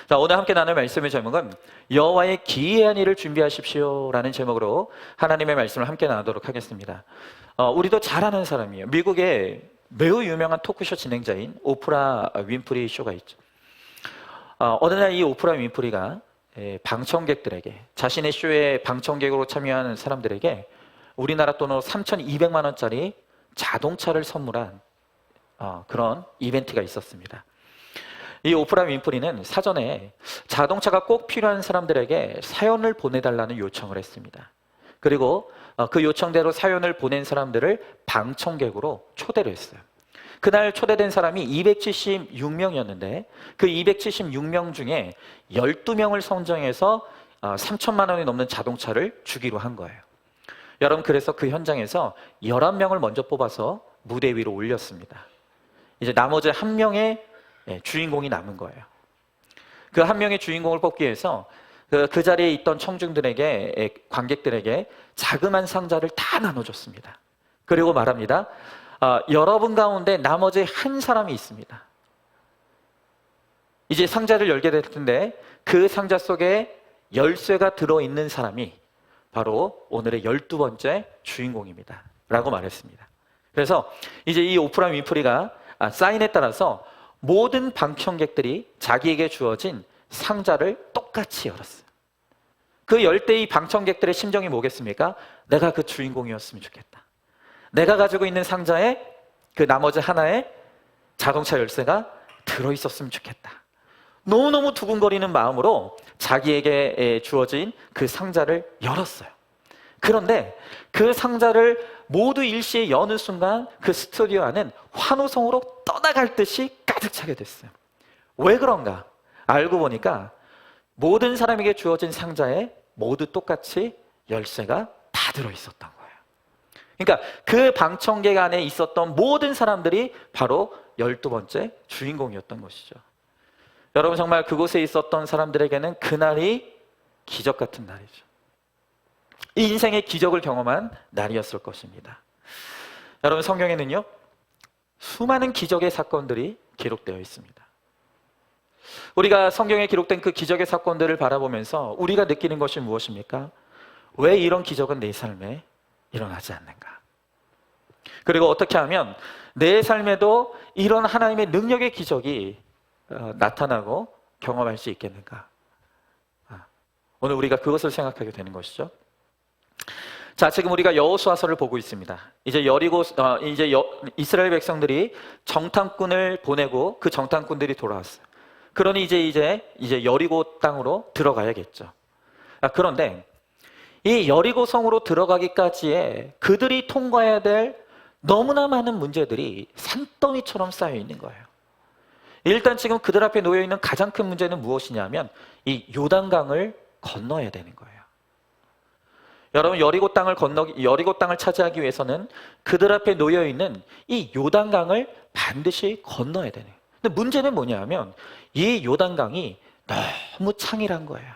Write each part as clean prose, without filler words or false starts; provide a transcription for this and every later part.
자, 오늘 함께 나눌 말씀의 제목은 여호와의 기이한 일을 준비하십시오 라는 제목으로 하나님의 말씀을 함께 나누도록 하겠습니다. 우리도 잘 아는 사람이에요. 미국의 매우 유명한 토크쇼 진행자인 오프라 윈프리 쇼가 있죠. 어느 날 이 오프라 윈프리가 방청객들에게, 자신의 쇼에 방청객으로 참여하는 사람들에게 우리나라 돈으로 3,200만 원짜리 자동차를 선물한 그런 이벤트가 있었습니다. 이 오프라 윈프리는 사전에 자동차가 꼭 필요한 사람들에게 사연을 보내달라는 요청을 했습니다. 그리고 그 요청대로 사연을 보낸 사람들을 방청객으로 초대를 했어요. 그날 초대된 사람이 276명이었는데 그 276명 중에 12명을 선정해서 3천만 원이 넘는 자동차를 주기로 한 거예요. 여러분, 그래서 그 현장에서 11명을 먼저 뽑아서 무대 위로 올렸습니다. 이제 나머지 한 명의 주인공이 남은 거예요. 그 한 명의 주인공을 뽑기 위해서 그 자리에 있던 청중들에게, 관객들에게 자그마한 상자를 다 나눠줬습니다. 그리고 말합니다. 여러분 가운데 나머지 한 사람이 있습니다. 이제 상자를 열게 될 텐데 그 상자 속에 열쇠가 들어있는 사람이 바로 오늘의 12번째 주인공입니다 라고 말했습니다. 그래서 이제 이 오프라 윈프리가 사인에 따라서 모든 방청객들이 자기에게 주어진 상자를 똑같이 열었어요. 그 열 때 이 방청객들의 심정이 뭐겠습니까? 내가 그 주인공이었으면 좋겠다. 내가 가지고 있는 상자에 그 나머지 하나의 자동차 열쇠가 들어있었으면 좋겠다. 너무너무 두근거리는 마음으로 자기에게 주어진 그 상자를 열었어요. 그런데 그 상자를 모두 일시에 여는 순간 그 스튜디오 안은 환호성으로 떠나갈 듯이 가득 차게 됐어요. 왜 그런가? 알고 보니까 모든 사람에게 주어진 상자에 모두 똑같이 열쇠가 다 들어있었던 거예요. 그러니까 그 방청객 안에 있었던 모든 사람들이 바로 12번째 주인공이었던 것이죠. 여러분, 정말 그곳에 있었던 사람들에게는 그날이 기적 같은 날이죠. 인생의 기적을 경험한 날이었을 것입니다. 여러분, 성경에는요 수많은 기적의 사건들이 기록되어 있습니다. 우리가 성경에 기록된 그 기적의 사건들을 바라보면서 우리가 느끼는 것이 무엇입니까? 왜 이런 기적은 내 삶에 일어나지 않는가? 그리고 어떻게 하면 내 삶에도 이런 하나님의 능력의 기적이 나타나고 경험할 수 있겠는가? 오늘 우리가 그것을 생각하게 되는 것이죠. 자, 지금 우리가 여호수아서를 보고 있습니다. 이제 이스라엘 백성들이 정탐꾼을 보내고 그 정탐꾼들이 돌아왔어요. 그러니 이제 여리고 땅으로 들어가야겠죠. 그런데 이 여리고 성으로 들어가기까지에 그들이 통과해야 될 너무나 많은 문제들이 산더미처럼 쌓여 있는 거예요. 일단 지금 그들 앞에 놓여 있는 가장 큰 문제는 무엇이냐면 이 요단강을 건너야 되는 거예요. 여러분, 여리고 땅을 차지하기 위해서는 그들 앞에 놓여 있는 이 요단강을 반드시 건너야 되는 거예요. 근데 문제는 뭐냐면 이 요단강이 너무 창이란 거예요.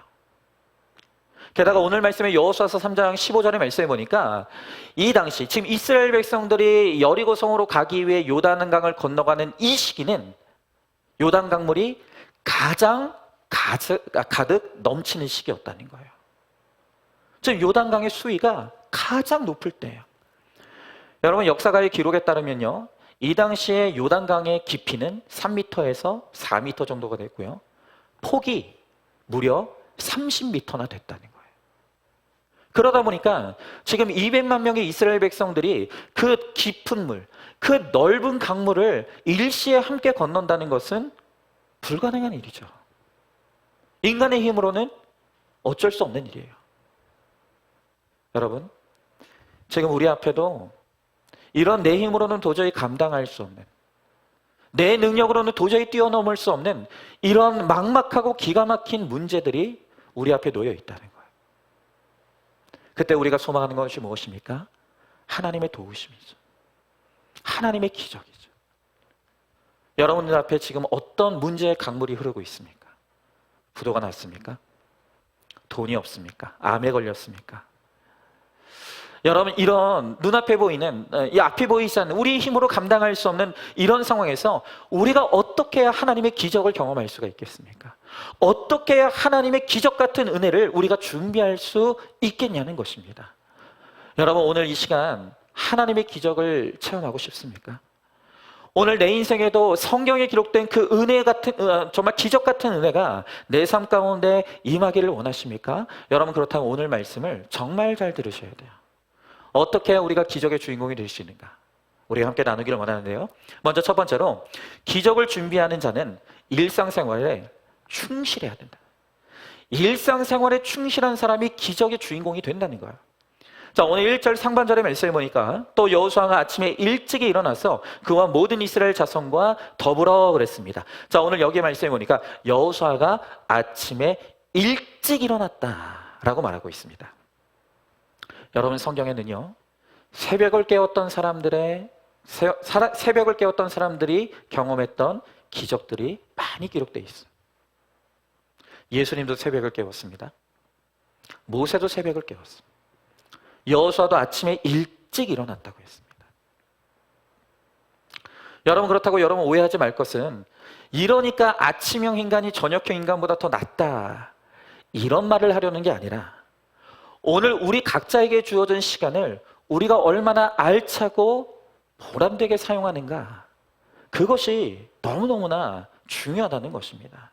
게다가 오늘 말씀에 여호수아서 3장 15절의 말씀에 보니까 이 당시 지금 이스라엘 백성들이 여리고 성으로 가기 위해 요단강을 건너가는 이 시기는 요단강물이 가장 가득 넘치는 시기였다는 거예요. 즉 요단강의 수위가 가장 높을 때예요. 여러분, 역사가의 기록에 따르면요 이 당시에 요단강의 깊이는 3m에서 4m 정도가 됐고요, 폭이 무려 30m나 됐다는 거예요. 그러다 보니까 지금 200만 명의 이스라엘 백성들이 그 깊은 물, 그 넓은 강물을 일시에 함께 건넌다는 것은 불가능한 일이죠. 인간의 힘으로는 어쩔 수 없는 일이에요. 여러분, 지금 우리 앞에도 이런 내 힘으로는 도저히 감당할 수 없는, 내 능력으로는 도저히 뛰어넘을 수 없는 이런 막막하고 기가 막힌 문제들이 우리 앞에 놓여 있다는 거예요. 그때 우리가 소망하는 것이 무엇입니까? 하나님의 도우심이죠. 하나님의 기적이죠. 여러분들 앞에 지금 어떤 문제의 강물이 흐르고 있습니까? 부도가 났습니까? 돈이 없습니까? 암에 걸렸습니까? 여러분, 이런 눈앞에 보이는, 이 앞이 보이지 않는, 우리 힘으로 감당할 수 없는 이런 상황에서 우리가 어떻게 해야 하나님의 기적을 경험할 수가 있겠습니까? 어떻게 해야 하나님의 기적 같은 은혜를 우리가 준비할 수 있겠냐는 것입니다. 여러분, 오늘 이 시간 하나님의 기적을 체험하고 싶습니까? 오늘 내 인생에도 성경에 기록된 그 은혜 같은, 정말 기적 같은 은혜가 내 삶 가운데 임하기를 원하십니까? 여러분, 그렇다면 오늘 말씀을 정말 잘 들으셔야 돼요. 어떻게 해야 우리가 기적의 주인공이 될 수 있는가? 우리가 함께 나누기를 원하는데요. 먼저 첫 번째로, 기적을 준비하는 자는 일상생활에 충실해야 된다. 일상생활에 충실한 사람이 기적의 주인공이 된다는 거예요. 자, 오늘 1절 상반절의 말씀을 보니까 또 여호수아가 아침에 일찍이 일어나서 그와 모든 이스라엘 자손과 더불어 그랬습니다. 자, 오늘 여기 말씀을 보니까 여호수아가 아침에 일찍 일어났다라고 말하고 있습니다. 여러분, 성경에는요, 새벽을 깨웠던 사람들이 경험했던 기적들이 많이 기록되어 있어요. 예수님도 새벽을 깨웠습니다. 모세도 새벽을 깨웠어요. 여호수아도 아침에 일찍 일어났다고 했습니다. 여러분, 그렇다고 여러분 오해하지 말 것은, 이러니까 아침형 인간이 저녁형 인간보다 더 낫다, 이런 말을 하려는 게 아니라, 오늘 우리 각자에게 주어진 시간을 우리가 얼마나 알차고 보람되게 사용하는가, 그것이 너무너무나 중요하다는 것입니다.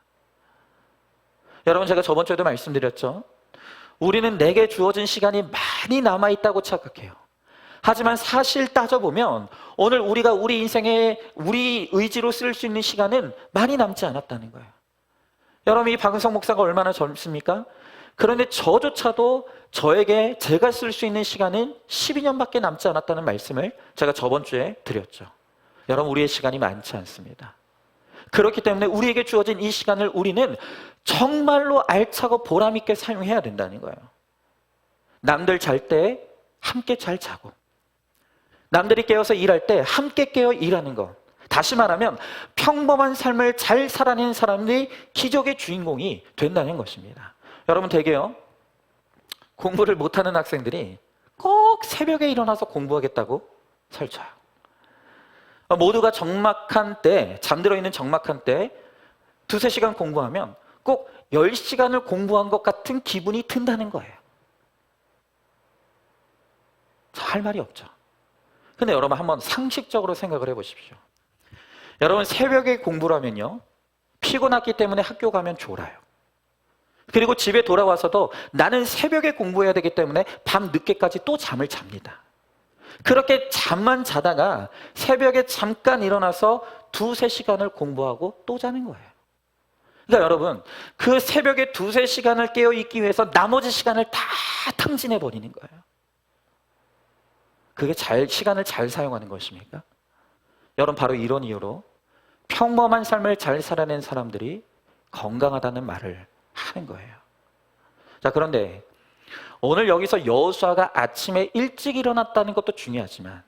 여러분, 제가 저번 주에도 말씀드렸죠. 우리는 내게 주어진 시간이 많이 남아있다고 착각해요. 하지만 사실 따져보면 오늘 우리가 우리 인생에 우리 의지로 쓸 수 있는 시간은 많이 남지 않았다는 거예요. 여러분, 이 박은성 목사가 얼마나 젊습니까? 그런데 저조차도 저에게 제가 쓸 수 있는 시간은 12년밖에 남지 않았다는 말씀을 제가 저번 주에 드렸죠. 여러분, 우리의 시간이 많지 않습니다. 그렇기 때문에 우리에게 주어진 이 시간을 우리는 정말로 알차고 보람있게 사용해야 된다는 거예요. 남들 잘 때 함께 잘 자고, 남들이 깨어서 일할 때 함께 깨어 일하는 것. 다시 말하면 평범한 삶을 잘 살아내는 사람들이 기적의 주인공이 된다는 것입니다. 여러분, 되게요, 공부를 못하는 학생들이 꼭 새벽에 일어나서 공부하겠다고 설쳐요. 모두가 적막한 때, 잠들어 있는 적막한 때 2-3시간 공부하면 꼭 10시간을 공부한 것 같은 기분이 든다는 거예요. 할 말이 없죠. 근데 여러분, 한번 상식적으로 생각을 해보십시오. 여러분, 새벽에 공부를 하면요, 피곤했기 때문에 학교 가면 졸아요. 그리고 집에 돌아와서도 나는 새벽에 공부해야 되기 때문에 밤 늦게까지 또 잠을 잡니다. 그렇게 잠만 자다가 새벽에 잠깐 일어나서 2-3시간을 공부하고 또 자는 거예요. 그러니까 여러분, 그 새벽에 2-3시간을 깨어있기 위해서 나머지 시간을 다 탕진해버리는 거예요. 그게 시간을 잘 사용하는 것입니까? 여러분, 바로 이런 이유로 평범한 삶을 잘 살아낸 사람들이 건강하다는 말을 하는 거예요. 자, 그런데 오늘 여기서 여호수아가 아침에 일찍 일어났다는 것도 중요하지만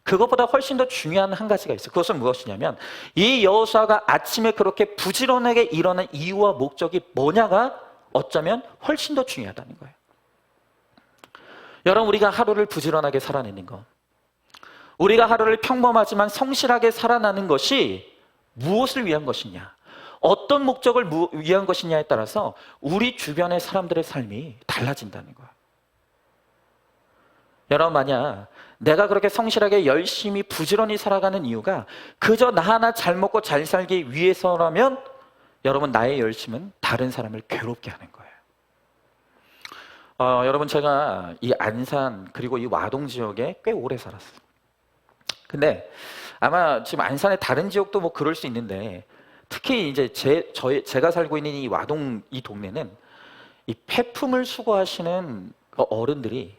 그것보다 훨씬 더 중요한 한 가지가 있어요. 그것은 무엇이냐면, 이 여호수아가 아침에 그렇게 부지런하게 일어난 이유와 목적이 뭐냐가 어쩌면 훨씬 더 중요하다는 거예요. 여러분, 우리가 하루를 부지런하게 살아내는 것, 우리가 하루를 평범하지만 성실하게 살아나는 것이 무엇을 위한 것이냐, 어떤 목적을 위한 것이냐에 따라서 우리 주변의 사람들의 삶이 달라진다는 거예요. 여러분, 만약 내가 그렇게 성실하게 열심히 부지런히 살아가는 이유가 그저 나 하나 잘 먹고 잘 살기 위해서라면, 여러분, 나의 열심은 다른 사람을 괴롭게 하는 거예요. 여러분, 제가 이 안산 그리고 이 와동 지역에 꽤 오래 살았어요. 근데 아마 지금 안산의 다른 지역도 뭐 그럴 수 있는데, 특히 이제 제가 살고 있는 이 와동 이 동네는 이 폐품을 수거하시는 어른들이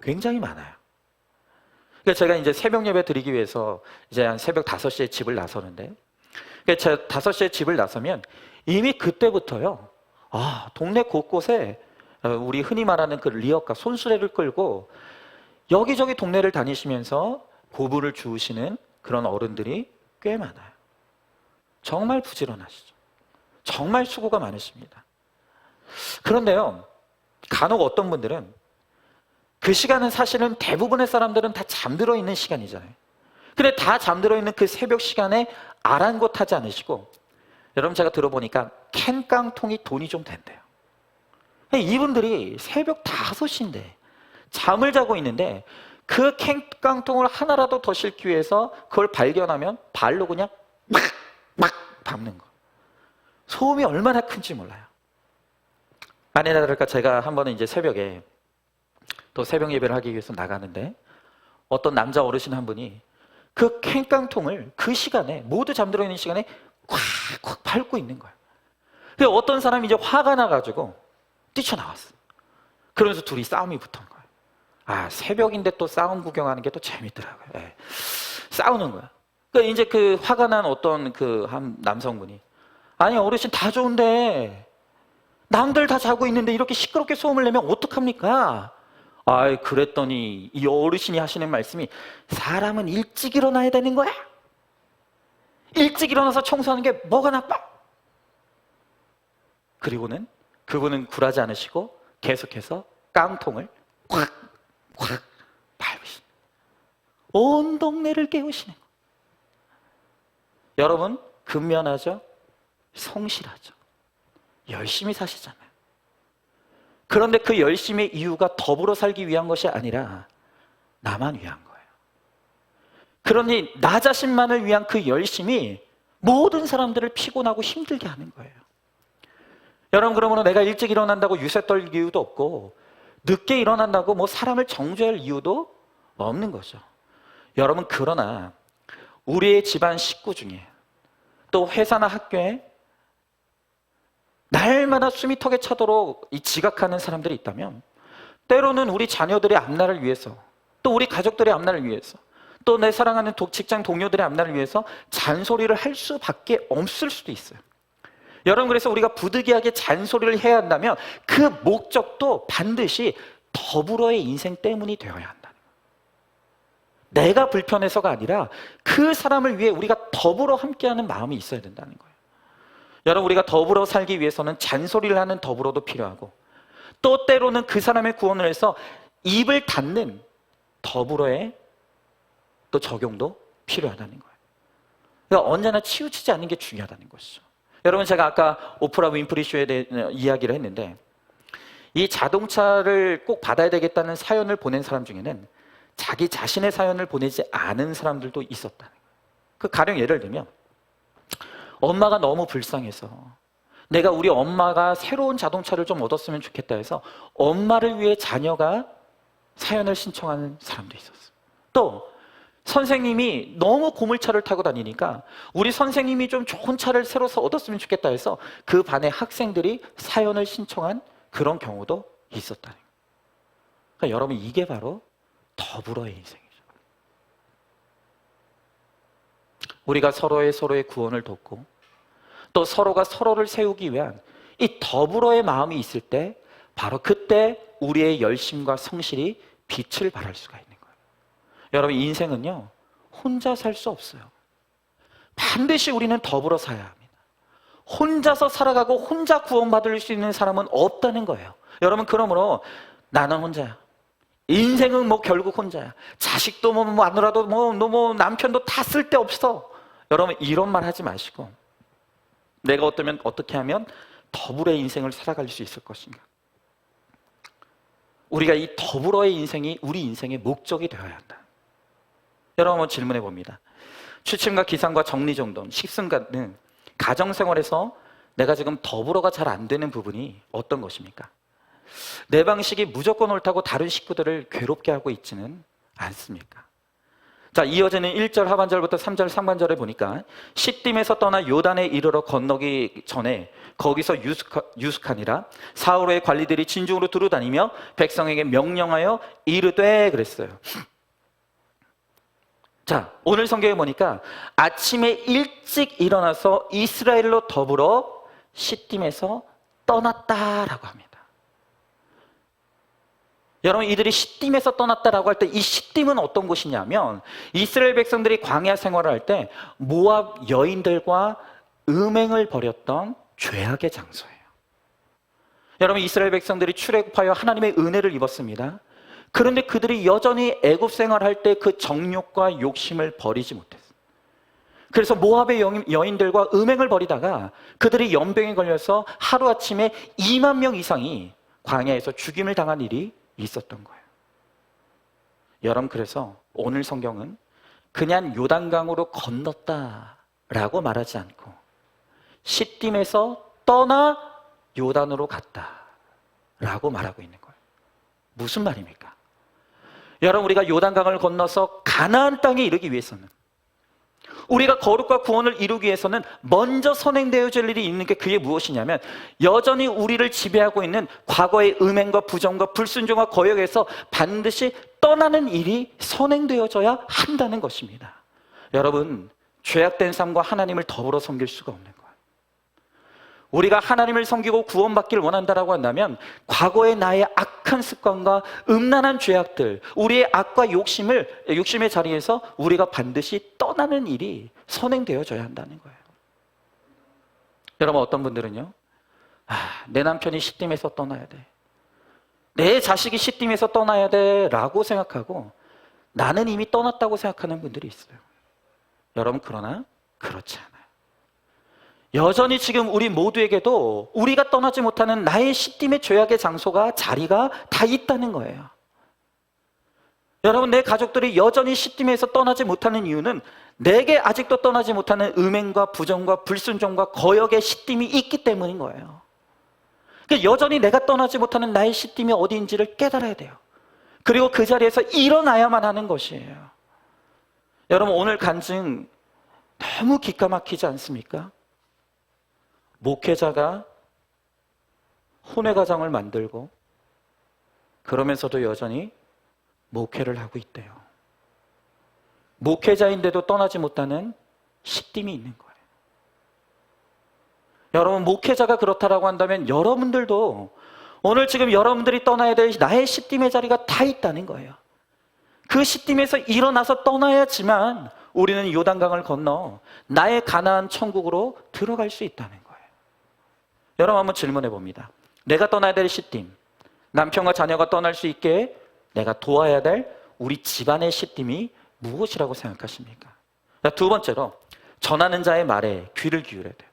굉장히 많아요. 그러니까 제가 이제 새벽 예배 드리기 위해서 이제 한 새벽 5시에 집을 나서는데, 그러니까 제가 5시에 집을 나서면 이미 그때부터요, 동네 곳곳에 우리 흔히 말하는 그 리어카, 손수레를 끌고 여기저기 동네를 다니시면서 고부를 주우시는 그런 어른들이 꽤 많아요. 정말 부지런하시죠. 정말 수고가 많으십니다. 그런데요, 간혹 어떤 분들은 그 시간은 사실은 대부분의 사람들은 다 잠들어 있는 시간이잖아요. 근데 다 잠들어 있는 그 새벽 시간에 아랑곳하지 않으시고, 여러분 제가 들어보니까 캔깡통이 돈이 좀 된대요. 이분들이 새벽 5시인데 잠을 자고 있는데 그 캔깡통을 하나라도 더 싣기 위해서 그걸 발견하면 발로 그냥 막 밟는 거. 소음이 얼마나 큰지 몰라요. 아니나 다를까 제가 한 번은 이제 새벽에 또 새벽 예배를 하기 위해서 나가는데 어떤 남자 어르신 한 분이 그 캔깡통을 그 시간에, 모두 잠들어 있는 시간에 콱콱 밟고 있는 거예요. 그래서 어떤 사람이 이제 화가 나가지고 뛰쳐나왔어. 그러면서 둘이 싸움이 붙은 거예요. 아, 새벽인데 또 싸움 구경하는 게 또 재밌더라고요. 네. 싸우는 거야. 그러니까 이제 그 화가 난 어떤 그 한 남성분이, 아니 어르신 다 좋은데 남들 다 자고 있는데 이렇게 시끄럽게 소음을 내면 어떡합니까? 아, 그랬더니 이 어르신이 하시는 말씀이, 사람은 일찍 일어나야 되는 거야. 일찍 일어나서 청소하는 게 뭐가 나빠? 그리고는 그분은 굴하지 않으시고 계속해서 깡통을 콱콱 밟으시는, 온 동네를 깨우시는 거예요. 여러분, 근면하죠? 성실하죠? 열심히 사시잖아요. 그런데 그 열심의 이유가 더불어 살기 위한 것이 아니라 나만 위한 거예요. 그러니 나 자신만을 위한 그 열심이 모든 사람들을 피곤하고 힘들게 하는 거예요. 여러분, 그러면 내가 일찍 일어난다고 유세 떨 이유도 없고, 늦게 일어난다고 뭐 사람을 정죄할 이유도 없는 거죠. 여러분, 그러나 우리의 집안 식구 중에, 또 회사나 학교에 날마다 숨이 턱에 차도록 이 지각하는 사람들이 있다면, 때로는 우리 자녀들의 앞날을 위해서, 또 우리 가족들의 앞날을 위해서, 또 내 사랑하는 직장 동료들의 앞날을 위해서 잔소리를 할 수밖에 없을 수도 있어요. 여러분, 그래서 우리가 부득이하게 잔소리를 해야 한다면 그 목적도 반드시 더불어의 인생 때문이 되어야 한다는 거예요. 내가 불편해서가 아니라 그 사람을 위해 우리가 더불어 함께하는 마음이 있어야 된다는 거예요. 여러분, 우리가 더불어 살기 위해서는 잔소리를 하는 더불어도 필요하고, 또 때로는 그 사람의 구원을 해서 입을 닫는 더불어의 또 적용도 필요하다는 거예요. 그러니까 언제나 치우치지 않는 게 중요하다는 것이죠. 여러분, 제가 아까 오프라 윈프리 쇼에 대해 이야기를 했는데, 이 자동차를 꼭 받아야 되겠다는 사연을 보낸 사람 중에는 자기 자신의 사연을 보내지 않은 사람들도 있었다는 거예요. 그 가령 예를 들면, 엄마가 너무 불쌍해서 내가 우리 엄마가 새로운 자동차를 좀 얻었으면 좋겠다 해서 엄마를 위해 자녀가 사연을 신청하는 사람도 있었어요. 또 선생님이 너무 고물차를 타고 다니니까 우리 선생님이 좀 좋은 차를 새로 얻었으면 좋겠다 해서 그 반의 학생들이 사연을 신청한 그런 경우도 있었다는 거예요. 그러니까 여러분, 이게 바로 더불어의 인생이죠. 우리가 서로의 구원을 돕고, 또 서로가 서로를 세우기 위한 이 더불어의 마음이 있을 때, 바로 그때 우리의 열심과 성실이 빛을 발할 수가 있는 거예요. 여러분, 인생은요, 혼자 살 수 없어요. 반드시 우리는 더불어 살아야 합니다. 혼자서 살아가고 혼자 구원받을 수 있는 사람은 없다는 거예요. 여러분, 그러므로 나는 혼자야. 인생은 뭐 결국 혼자야. 자식도 뭐 마누라도 뭐 남편도 다 쓸데없어. 여러분, 이런 말 하지 마시고, 내가 어떻게 하면 더불어의 인생을 살아갈 수 있을 것인가? 우리가 이 더불어의 인생이 우리 인생의 목적이 되어야 한다. 여러분, 한번 질문해 봅니다. 취침과 기상과 정리정돈, 식승가는 가정생활에서 내가 지금 더불어가 잘 안 되는 부분이 어떤 것입니까? 내 방식이 무조건 옳다고 다른 식구들을 괴롭게 하고 있지는 않습니까? 자, 이어지는 1절 하반절부터 3절 상반절에 보니까 시딤에서 떠나 요단에 이르러 건너기 전에 거기서 유숙하니라. 사울의 관리들이 진중으로 두루다니며 백성에게 명령하여 이르되 그랬어요. 자, 오늘 성경에 보니까 아침에 일찍 일어나서 이스라엘로 더불어 시딤에서 떠났다라고 합니다. 여러분, 이들이 시딤에서 떠났다라고 할 때 이 시딤은 어떤 곳이냐면, 이스라엘 백성들이 광야 생활을 할 때 모압 여인들과 음행을 벌였던 죄악의 장소예요. 여러분, 이스라엘 백성들이 출애굽하여 하나님의 은혜를 입었습니다. 그런데 그들이 여전히 애굽 생활할 때 그 정욕과 욕심을 버리지 못했어요. 그래서 모압의 여인들과 음행을 벌이다가 그들이 연병에 걸려서 하루아침에 2만 명 이상이 광야에서 죽임을 당한 일이 있었던 거예요. 여러분, 그래서 오늘 성경은 그냥 요단강으로 건넜다라고 말하지 않고 시딤에서 떠나 요단으로 갔다라고 말하고 있는 거예요. 무슨 말입니까? 여러분, 우리가 요단강을 건너서 가나안 땅에 이르기 위해서는, 우리가 거룩과 구원을 이루기 위해서는 먼저 선행되어질 일이 있는 게 그게 무엇이냐면, 여전히 우리를 지배하고 있는 과거의 음행과 부정과 불순종과 거역에서 반드시 떠나는 일이 선행되어져야 한다는 것입니다. 여러분, 죄악된 삶과 하나님을 더불어 섬길 수가 없는 거예요. 우리가 하나님을 섬기고 구원받기를 원한다라고 한다면 과거의 나의 악한 습관과 음란한 죄악들, 우리의 악과 욕심의 자리에서 우리가 반드시 떠나는 일이 선행되어져야 한다는 거예요. 여러분, 어떤 분들은요, 내 남편이 시딤에서 떠나야 돼, 내 자식이 시딤에서 떠나야 돼 라고 생각하고 나는 이미 떠났다고 생각하는 분들이 있어요. 여러분, 그러나 그렇지 않아요. 여전히 지금 우리 모두에게도 우리가 떠나지 못하는 나의 시딤의 죄악의 장소가, 자리가 다 있다는 거예요. 여러분, 내 가족들이 여전히 시딤에서 떠나지 못하는 이유는 내게 아직도 떠나지 못하는 음행과 부정과 불순종과 거역의 시딤이 있기 때문인 거예요. 그러니까 여전히 내가 떠나지 못하는 나의 시딤이 어디인지를 깨달아야 돼요. 그리고 그 자리에서 일어나야만 하는 것이에요. 여러분, 오늘 간증 너무 기가 막히지 않습니까? 목회자가 혼외가정을 만들고 그러면서도 여전히 목회를 하고 있대요. 목회자인데도 떠나지 못하는 시딤이 있는 거예요. 여러분, 목회자가 그렇다라고 한다면 여러분들도 오늘 지금 여러분들이 떠나야 될 나의 시딤의 자리가 다 있다는 거예요. 그 시딤에서 일어나서 떠나야지만 우리는 요단강을 건너 나의 가나안 천국으로 들어갈 수 있다는 거예요. 여러분, 한번 질문해 봅니다. 내가 떠나야 될 시딤, 남편과 자녀가 떠날 수 있게 내가 도와야 될 우리 집안의 시딤이 무엇이라고 생각하십니까? 두 번째로, 전하는 자의 말에 귀를 기울여야 돼요.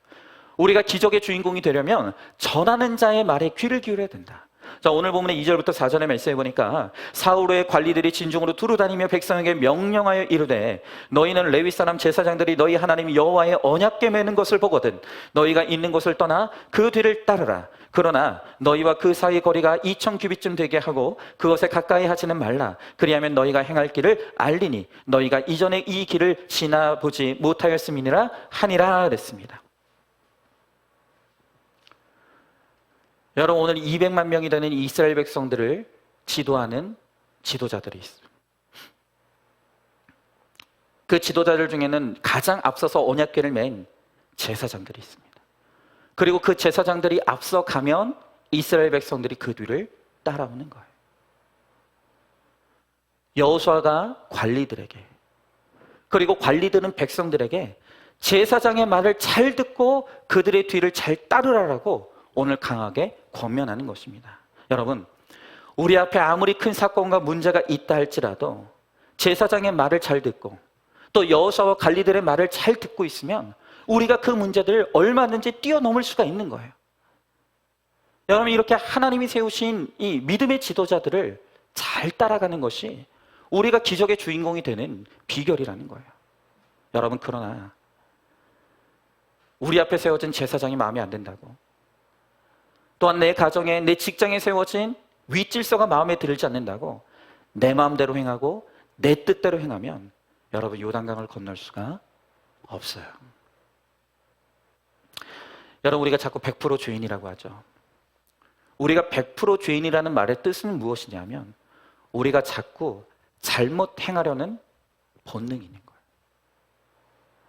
우리가 기적의 주인공이 되려면 전하는 자의 말에 귀를 기울여야 된다. 자, 오늘 본문의 2절부터 4절의 말씀해 보니까 사울의 관리들이 진중으로 두루다니며 백성에게 명령하여 이르되, 너희는 레위 사람 제사장들이 너희 하나님 여호와의 언약궤 매는 것을 보거든 너희가 있는 곳을 떠나 그 뒤를 따르라. 그러나 너희와 그 사이 거리가 2000규빗쯤 되게 하고 그것에 가까이 하지는 말라. 그리하면 너희가 행할 길을 알리니 너희가 이전에 이 길을 지나보지 못하였음이니라 하니라 그랬습니다. 여러분, 오늘 200만 명이 되는 이스라엘 백성들을 지도하는 지도자들이 있어요. 그 지도자들 중에는 가장 앞서서 언약궤를 맨 제사장들이 있습니다. 그리고 그 제사장들이 앞서 가면 이스라엘 백성들이 그 뒤를 따라오는 거예요. 여호수아가 관리들에게, 그리고 관리들은 백성들에게 제사장의 말을 잘 듣고 그들의 뒤를 잘 따르라라고 오늘 강하게 권면하는 것입니다. 여러분, 우리 앞에 아무리 큰 사건과 문제가 있다 할지라도 제사장의 말을 잘 듣고 또 여호수아와 관리들의 말을 잘 듣고 있으면 우리가 그 문제들을 얼마든지 뛰어넘을 수가 있는 거예요. 여러분, 이렇게 하나님이 세우신 이 믿음의 지도자들을 잘 따라가는 것이 우리가 기적의 주인공이 되는 비결이라는 거예요. 여러분, 그러나 우리 앞에 세워진 제사장이 마음에 안 든다고, 또한 내 가정에, 내 직장에 세워진 윗질서가 마음에 들지 않는다고 내 마음대로 행하고 내 뜻대로 행하면 여러분, 요단강을 건널 수가 없어요. 여러분, 우리가 자꾸 100% 죄인이라고 하죠. 우리가 100% 죄인이라는 말의 뜻은 무엇이냐면 우리가 자꾸 잘못 행하려는 본능이 있는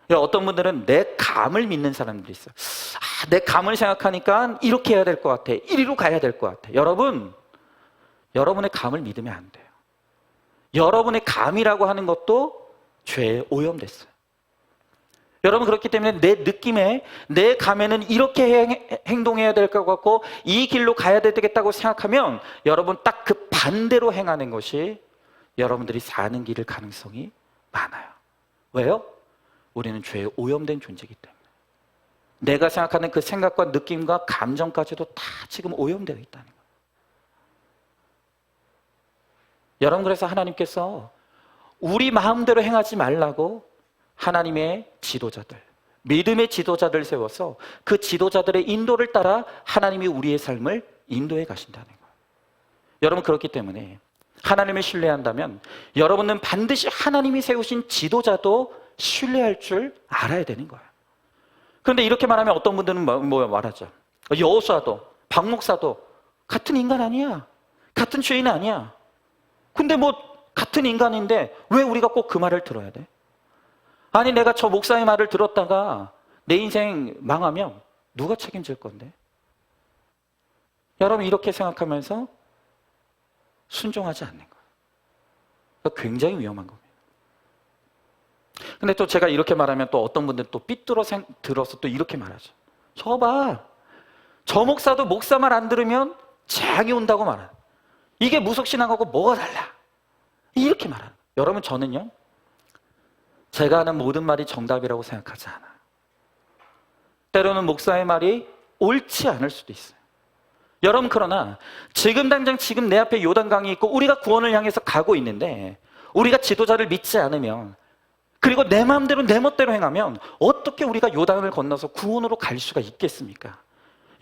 거예요. 어떤 분들은 내 감을 믿는 사람들이 있어요. 내 감을 생각하니까 이렇게 해야 될 것 같아, 이리로 가야 될 것 같아. 여러분, 여러분의 감을 믿으면 안 돼요. 여러분의 감이라고 하는 것도 죄에 오염됐어요. 여러분, 그렇기 때문에 내 느낌에, 내 감에는 이렇게 행동해야 될 것 같고 이 길로 가야 되겠다고 생각하면 여러분 딱 그 반대로 행하는 것이 여러분들이 사는 길일 가능성이 많아요. 왜요? 우리는 죄에 오염된 존재이기 때문에. 내가 생각하는 그 생각과 느낌과 감정까지도 다 지금 오염되어 있다는 거예요. 여러분, 그래서 하나님께서 우리 마음대로 행하지 말라고 하나님의 지도자들, 믿음의 지도자들 세워서 그 지도자들의 인도를 따라 하나님이 우리의 삶을 인도해 가신다는 거예요. 여러분, 그렇기 때문에 하나님을 신뢰한다면 여러분은 반드시 하나님이 세우신 지도자도 신뢰할 줄 알아야 되는 거예요. 그런데 이렇게 말하면 어떤 분들은 뭐 말하죠. 여호수아도 박 목사도 같은 인간 아니야. 같은 죄인 아니야. 근데 뭐 같은 인간인데 왜 우리가 꼭 그 말을 들어야 돼? 아니, 내가 저 목사의 말을 들었다가 내 인생 망하면 누가 책임질 건데? 여러분, 이렇게 생각하면서 순종하지 않는 거예요. 그러니까 굉장히 위험한 겁니다. 근데 또 제가 이렇게 말하면 또 어떤 분들은 또 삐뚤어 들어서 또 이렇게 말하죠. 저 봐, 저 목사도 목사 말 안 들으면 재앙이 온다고 말하는, 이게 무속신앙하고 뭐가 달라? 이렇게 말하는. 여러분, 저는요, 제가 하는 모든 말이 정답이라고 생각하지 않아요. 때로는 목사의 말이 옳지 않을 수도 있어요. 여러분, 그러나 지금 당장 지금 내 앞에 요단강이 있고 우리가 구원을 향해서 가고 있는데 우리가 지도자를 믿지 않으면, 그리고 내 마음대로 내 멋대로 행하면 어떻게 우리가 요단을 건너서 구원으로 갈 수가 있겠습니까?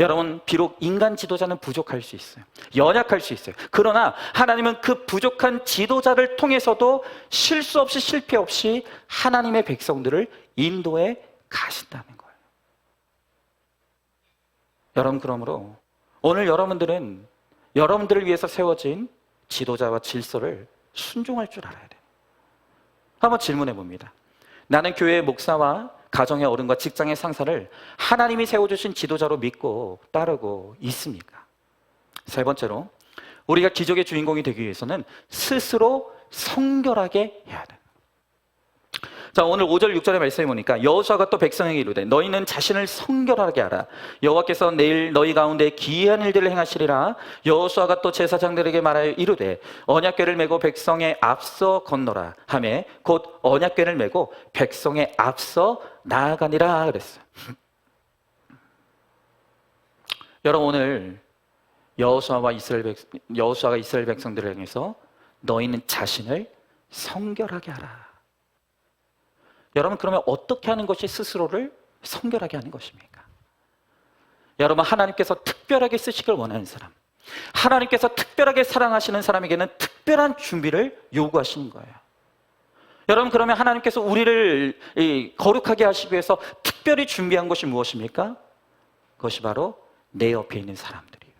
여러분, 비록 인간 지도자는 부족할 수 있어요. 연약할 수 있어요. 그러나 하나님은 그 부족한 지도자를 통해서도 실수 없이 실패 없이 하나님의 백성들을 인도해 가신다는 거예요. 여러분, 그러므로 오늘 여러분들은 여러분들을 위해서 세워진 지도자와 질서를 순종할 줄 알아야 돼요. 한번 질문해 봅니다. 나는 교회의 목사와 가정의 어른과 직장의 상사를 하나님이 세워주신 지도자로 믿고 따르고 있습니까? 세 번째로, 우리가 기적의 주인공이 되기 위해서는 스스로 성결하게 해야 돼요. 자, 오늘 5절 6절의 말씀에 보니까 여호수아가 또 백성에게 이르되 너희는 자신을 성결하게 하라. 여호와께서 내일 너희 가운데 기이한 일들을 행하시리라. 여호수아가 또 제사장들에게 말하여 이르되 언약궤를 메고 백성의 앞서 건너라 하매 곧 언약궤를 메고 백성의 앞서 나아가니라 그랬어요. 여러분, 오늘 여호수아가 이스라엘 백성들을 향해서 너희는 자신을 성결하게 하라. 여러분, 그러면 어떻게 하는 것이 스스로를 성결하게 하는 것입니까? 여러분, 하나님께서 특별하게 쓰시길 원하는 사람, 하나님께서 특별하게 사랑하시는 사람에게는 특별한 준비를 요구하시는 거예요. 여러분, 그러면 하나님께서 우리를 거룩하게 하시기 위해서 특별히 준비한 것이 무엇입니까? 그것이 바로 내 옆에 있는 사람들이에요.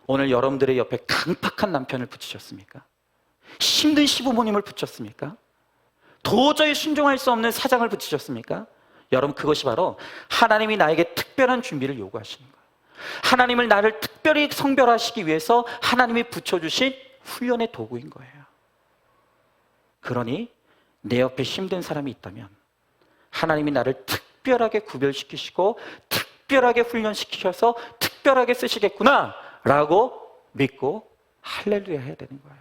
오늘 여러분들의 옆에 강팍한 남편을 붙이셨습니까? 힘든 시부모님을 붙였습니까? 도저히 순종할 수 없는 사장을 붙이셨습니까? 여러분, 그것이 바로 하나님이 나에게 특별한 준비를 요구하시는 거예요. 하나님을 나를 특별히 성별하시기 위해서 하나님이 붙여주신 훈련의 도구인 거예요. 그러니 내 옆에 힘든 사람이 있다면 하나님이 나를 특별하게 구별시키시고 특별하게 훈련시키셔서 특별하게 쓰시겠구나 라고 믿고 할렐루야 해야 되는 거예요.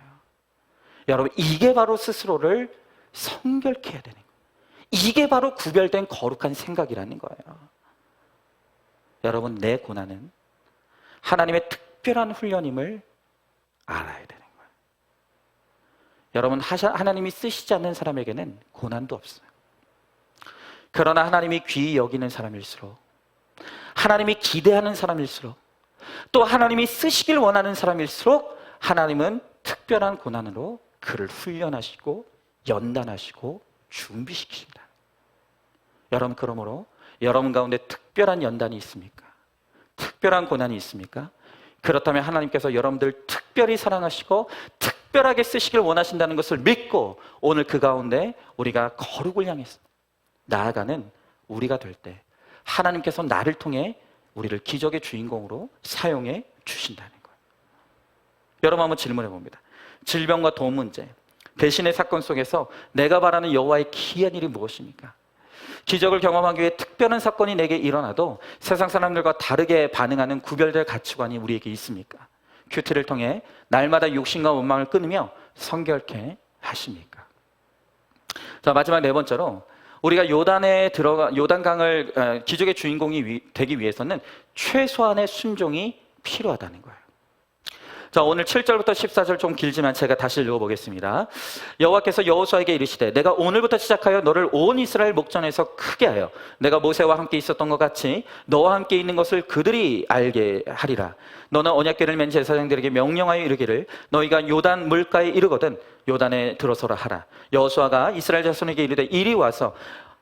여러분, 이게 바로 스스로를 성결케 해야 되는 거예요. 이게 바로 구별된 거룩한 생각이라는 거예요. 여러분, 내 고난은 하나님의 특별한 훈련임을 알아야 되는 거예요. 여러분, 하나님이 쓰시지 않는 사람에게는 고난도 없어요. 그러나 하나님이 귀히 여기는 사람일수록, 하나님이 기대하는 사람일수록, 또 하나님이 쓰시길 원하는 사람일수록 하나님은 특별한 고난으로 그를 훈련하시고 연단하시고 준비시키신다. 여러분, 그러므로 여러분 가운데 특별한 연단이 있습니까? 특별한 고난이 있습니까? 그렇다면 하나님께서 여러분들 특별히 사랑하시고 특별하게 쓰시길 원하신다는 것을 믿고 오늘 그 가운데 우리가 거룩을 향해서 나아가는 우리가 될 때 하나님께서 나를 통해 우리를 기적의 주인공으로 사용해 주신다는 거예요. 여러분, 한번 질문해 봅니다. 질병과 돈 문제, 대신의 사건 속에서 내가 바라는 여호와의 기이한 일이 무엇입니까? 기적을 경험하기 위해 특별한 사건이 내게 일어나도 세상 사람들과 다르게 반응하는 구별될 가치관이 우리에게 있습니까? 큐티를 통해 날마다 욕심과 원망을 끊으며 성결케 하십니까? 자, 마지막 네 번째로 우리가 요단강을 기적의 주인공이 되기 위해서는 최소한의 순종이 필요하다는 거예요. 자, 오늘 7절부터 14절 좀 길지만 제가 다시 읽어보겠습니다. 여호와께서 여호수아에게 이르시되 내가 오늘부터 시작하여 너를 온 이스라엘 목전에서 크게 하여 내가 모세와 함께 있었던 것 같이 너와 함께 있는 것을 그들이 알게 하리라. 너는 언약궤를 맨 제사장들에게 명령하여 이르기를 너희가 요단 물가에 이르거든 요단에 들어서라 하라. 여호수아가 이스라엘 자손에게 이르되 이리 와서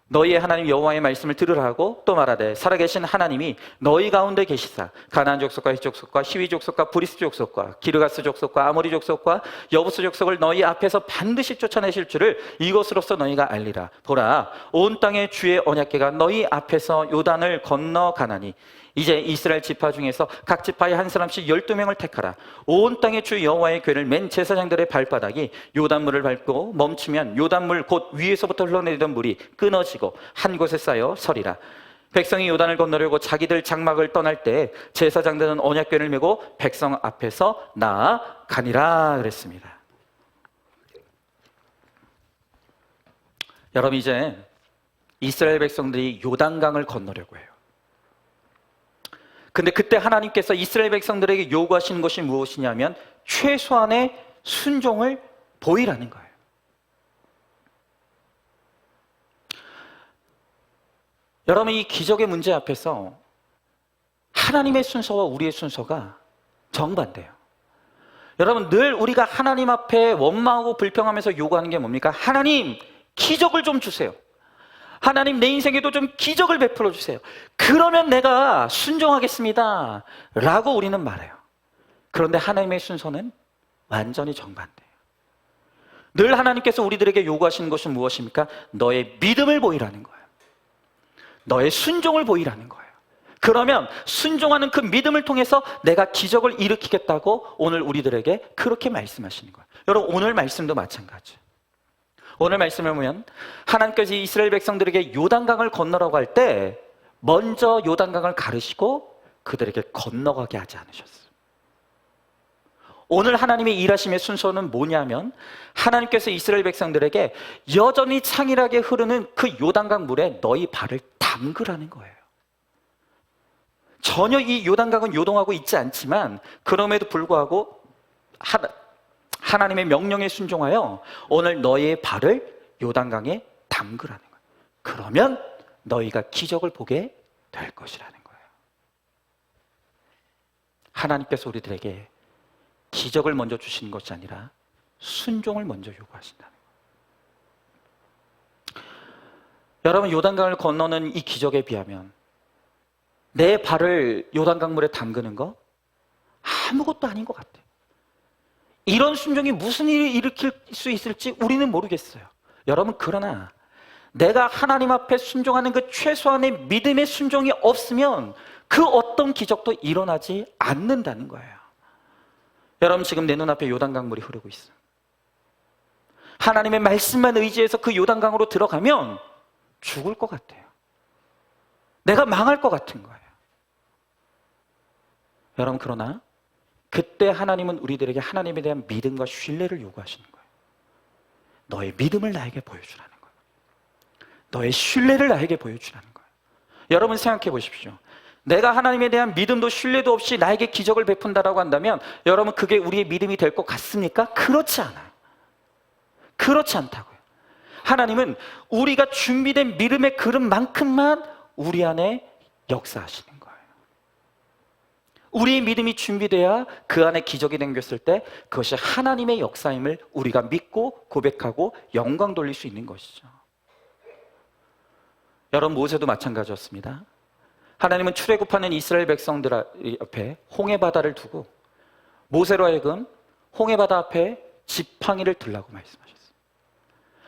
너희의 하나님 여호와의 말씀을 들으라 하고 또 말하되 살아계신 하나님이 너희 가운데 계시사 가나안 족속과 헷 족속과 히위 족속과 브리스 족속과 기르가스 족속과 아모리 족속과 여부스 족속을 너희 앞에서 반드시 쫓아내실 줄을 이것으로써 너희가 알리라. 보라, 온 땅의 주의 언약궤가 너희 앞에서 요단을 건너가나니 이제 이스라엘 지파 중에서 각 지파에 한 사람씩 12명을 택하라. 온 땅의 주 여호와의 궤를 맨 제사장들의 발바닥이 요단물을 밟고 멈추면 요단물 곧 위에서부터 흘러내리던 물이 끊어지고 한 곳에 쌓여 서리라. 백성이 요단을 건너려고 자기들 장막을 떠날 때 제사장들은 언약궤를 메고 백성 앞에서 나아가니라 그랬습니다. 여러분, 이제 이스라엘 백성들이 요단강을 건너려고 해요. 근데 그때 하나님께서 이스라엘 백성들에게 요구하시는 것이 무엇이냐면 최소한의 순종을 보이라는 거예요. 여러분, 이 기적의 문제 앞에서 하나님의 순서와 우리의 순서가 정반대예요. 여러분, 늘 우리가 하나님 앞에 원망하고 불평하면서 요구하는 게 뭡니까? 하나님, 기적을 좀 주세요. 하나님, 내 인생에도 좀 기적을 베풀어 주세요. 그러면 내가 순종하겠습니다 라고 우리는 말해요. 그런데 하나님의 순서는 완전히 정반대예요. 늘 하나님께서 우리들에게 요구하시는 것은 무엇입니까? 너의 믿음을 보이라는 거예요. 너의 순종을 보이라는 거예요. 그러면 순종하는 그 믿음을 통해서 내가 기적을 일으키겠다고 오늘 우리들에게 그렇게 말씀하시는 거예요. 여러분, 오늘 말씀도 마찬가지예요. 오늘 말씀을 보면 하나님께서 이스라엘 백성들에게 요단강을 건너라고 할 때 먼저 요단강을 가르시고 그들에게 건너가게 하지 않으셨어요. 오늘 하나님의 일하심의 순서는 뭐냐면 하나님께서 이스라엘 백성들에게 여전히 창일하게 흐르는 그 요단강 물에 너희 발을 담그라는 거예요. 전혀 이 요단강은 요동하고 있지 않지만 그럼에도 불구하고 하나님의 명령에 순종하여 오늘 너희의 발을 요단강에 담그라는 거예요. 그러면 너희가 기적을 보게 될 것이라는 거예요. 하나님께서 우리들에게 기적을 먼저 주시는 것이 아니라 순종을 먼저 요구하신다는 거예요. 여러분, 요단강을 건너는 이 기적에 비하면 내 발을 요단강 물에 담그는 거 아무것도 아닌 것 같아요. 이런 순종이 무슨 일을 일으킬 수 있을지 우리는 모르겠어요. 여러분, 그러나 내가 하나님 앞에 순종하는 그 최소한의 믿음의 순종이 없으면 그 어떤 기적도 일어나지 않는다는 거예요. 여러분, 지금 내 눈앞에 요단강 물이 흐르고 있어요. 하나님의 말씀만 의지해서 그 요단강으로 들어가면 죽을 것 같아요. 내가 망할 것 같은 거예요. 여러분, 그러나 그때 하나님은 우리들에게 하나님에 대한 믿음과 신뢰를 요구하시는 거예요. 너의 믿음을 나에게 보여주라는 거예요. 너의 신뢰를 나에게 보여주라는 거예요. 여러분, 생각해 보십시오. 내가 하나님에 대한 믿음도 신뢰도 없이 나에게 기적을 베푼다라고 한다면 여러분, 그게 우리의 믿음이 될 것 같습니까? 그렇지 않아요. 그렇지 않다고요. 하나님은 우리가 준비된 믿음의 그릇만큼만 우리 안에 역사하시는 거예요. 우리의 믿음이 준비돼야 그 안에 기적이 생겼을 때 그것이 하나님의 역사임을 우리가 믿고 고백하고 영광 돌릴 수 있는 것이죠. 여러분, 모세도 마찬가지였습니다. 하나님은 출애굽하는 이스라엘 백성들 앞에 홍해바다를 두고 모세로 하여금 홍해바다 앞에 지팡이를 들라고 말씀하셨어요.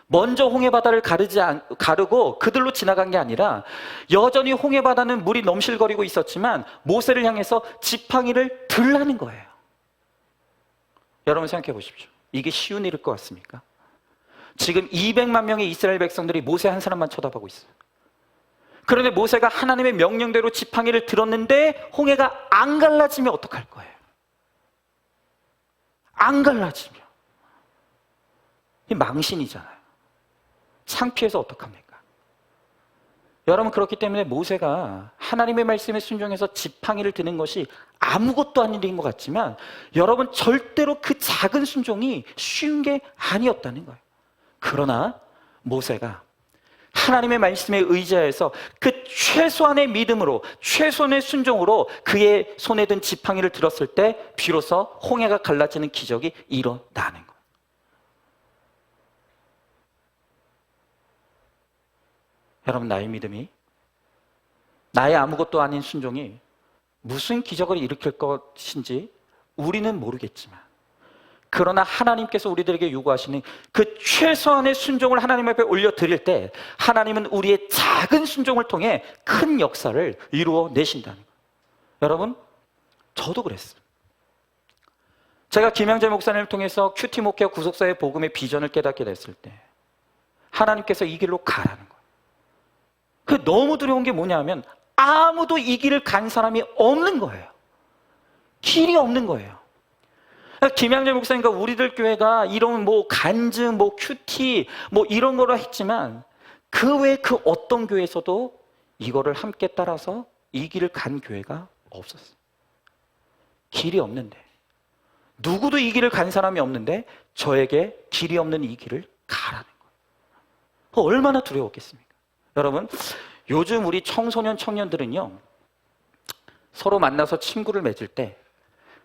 먼저 홍해바다를 가르고 그들로 지나간 게 아니라 여전히 홍해바다는 물이 넘실거리고 있었지만 모세를 향해서 지팡이를 들라는 거예요. 여러분, 생각해 보십시오. 이게 쉬운 일일 것 같습니까? 지금 200만 명의 이스라엘 백성들이 모세 한 사람만 쳐다보고 있어요. 그런데 모세가 하나님의 명령대로 지팡이를 들었는데 홍해가 안 갈라지면 어떡할 거예요? 안 갈라지면 이 망신이잖아요. 창피해서 어떡합니까? 여러분, 그렇기 때문에 모세가 하나님의 말씀에 순종해서 지팡이를 드는 것이 아무것도 아닌 일인 것 같지만 여러분, 절대로 그 작은 순종이 쉬운 게 아니었다는 거예요. 그러나 모세가 하나님의 말씀에 의지해서 그 최소한의 믿음으로, 최소한의 순종으로 그의 손에 든 지팡이를 들었을 때 비로소 홍해가 갈라지는 기적이 일어나는 거예요. 여러분, 나의 믿음이, 나의 아무것도 아닌 순종이 무슨 기적을 일으킬 것인지 우리는 모르겠지만, 그러나 하나님께서 우리들에게 요구하시는 그 최소한의 순종을 하나님 앞에 올려드릴 때 하나님은 우리의 작은 순종을 통해 큰 역사를 이루어 내신다는 거예요. 여러분, 저도 그랬어요. 제가 김양재 목사님을 통해서 큐티 목회 구속사의 복음의 비전을 깨닫게 됐을 때 하나님께서 이 길로 가라는 거예요. 그 너무 두려운 게 뭐냐면 아무도 이 길을 간 사람이 없는 거예요. 길이 없는 거예요. 김양재 목사님과 우리들 교회가 이런 뭐 간증, 뭐 큐티, 뭐 이런 거로 했지만 그 외에 그 어떤 교회에서도 이거를 함께 따라서 이 길을 간 교회가 없었어요. 길이 없는데, 누구도 이 길을 간 사람이 없는데 저에게 길이 없는 이 길을 가라는 거예요. 얼마나 두려웠겠습니까? 여러분, 요즘 우리 청소년 청년들은요, 서로 만나서 친구를 맺을 때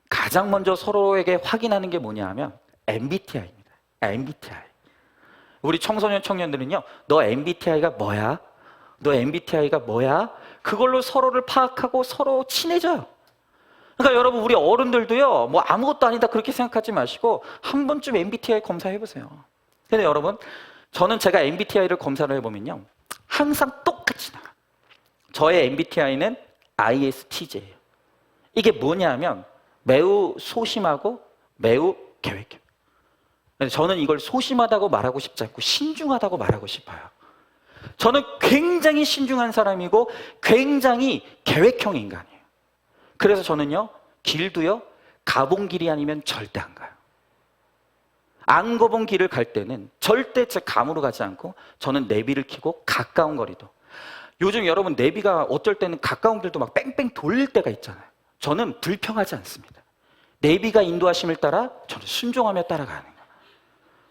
가장 먼저 서로에게 확인하는 게 뭐냐 하면 MBTI입니다. MBTI. 우리 청소년 청년들은요, 너 MBTI가 뭐야? 너 MBTI가 뭐야? 그걸로 서로를 파악하고 서로 친해져요. 그러니까 여러분, 우리 어른들도요, 뭐 아무것도 아니다 그렇게 생각하지 마시고 한 번쯤 MBTI 검사해보세요. 근데 여러분, 저는 제가 MBTI를 검사를 해보면요, 항상 똑같이 나와요. 저의 MBTI는 ISTJ예요. 이게 뭐냐면 매우 소심하고 매우 계획형. 저는 이걸 소심하다고 말하고 싶지 않고 신중하다고 말하고 싶어요. 저는 굉장히 신중한 사람이고 굉장히 계획형 인간이에요. 그래서 저는요, 길도요, 가본 길이 아니면 절대 안 가요. 안 가본 길을 갈 때는 절대 제 감으로 가지 않고 저는 내비를 켜고 가까운 거리도. 요즘 여러분, 내비가 어쩔 때는 가까운 길도 막 뺑뺑 돌릴 때가 있잖아요. 저는 불평하지 않습니다. 내비가 인도하심을 따라 저는 순종하며 따라가는 거예요.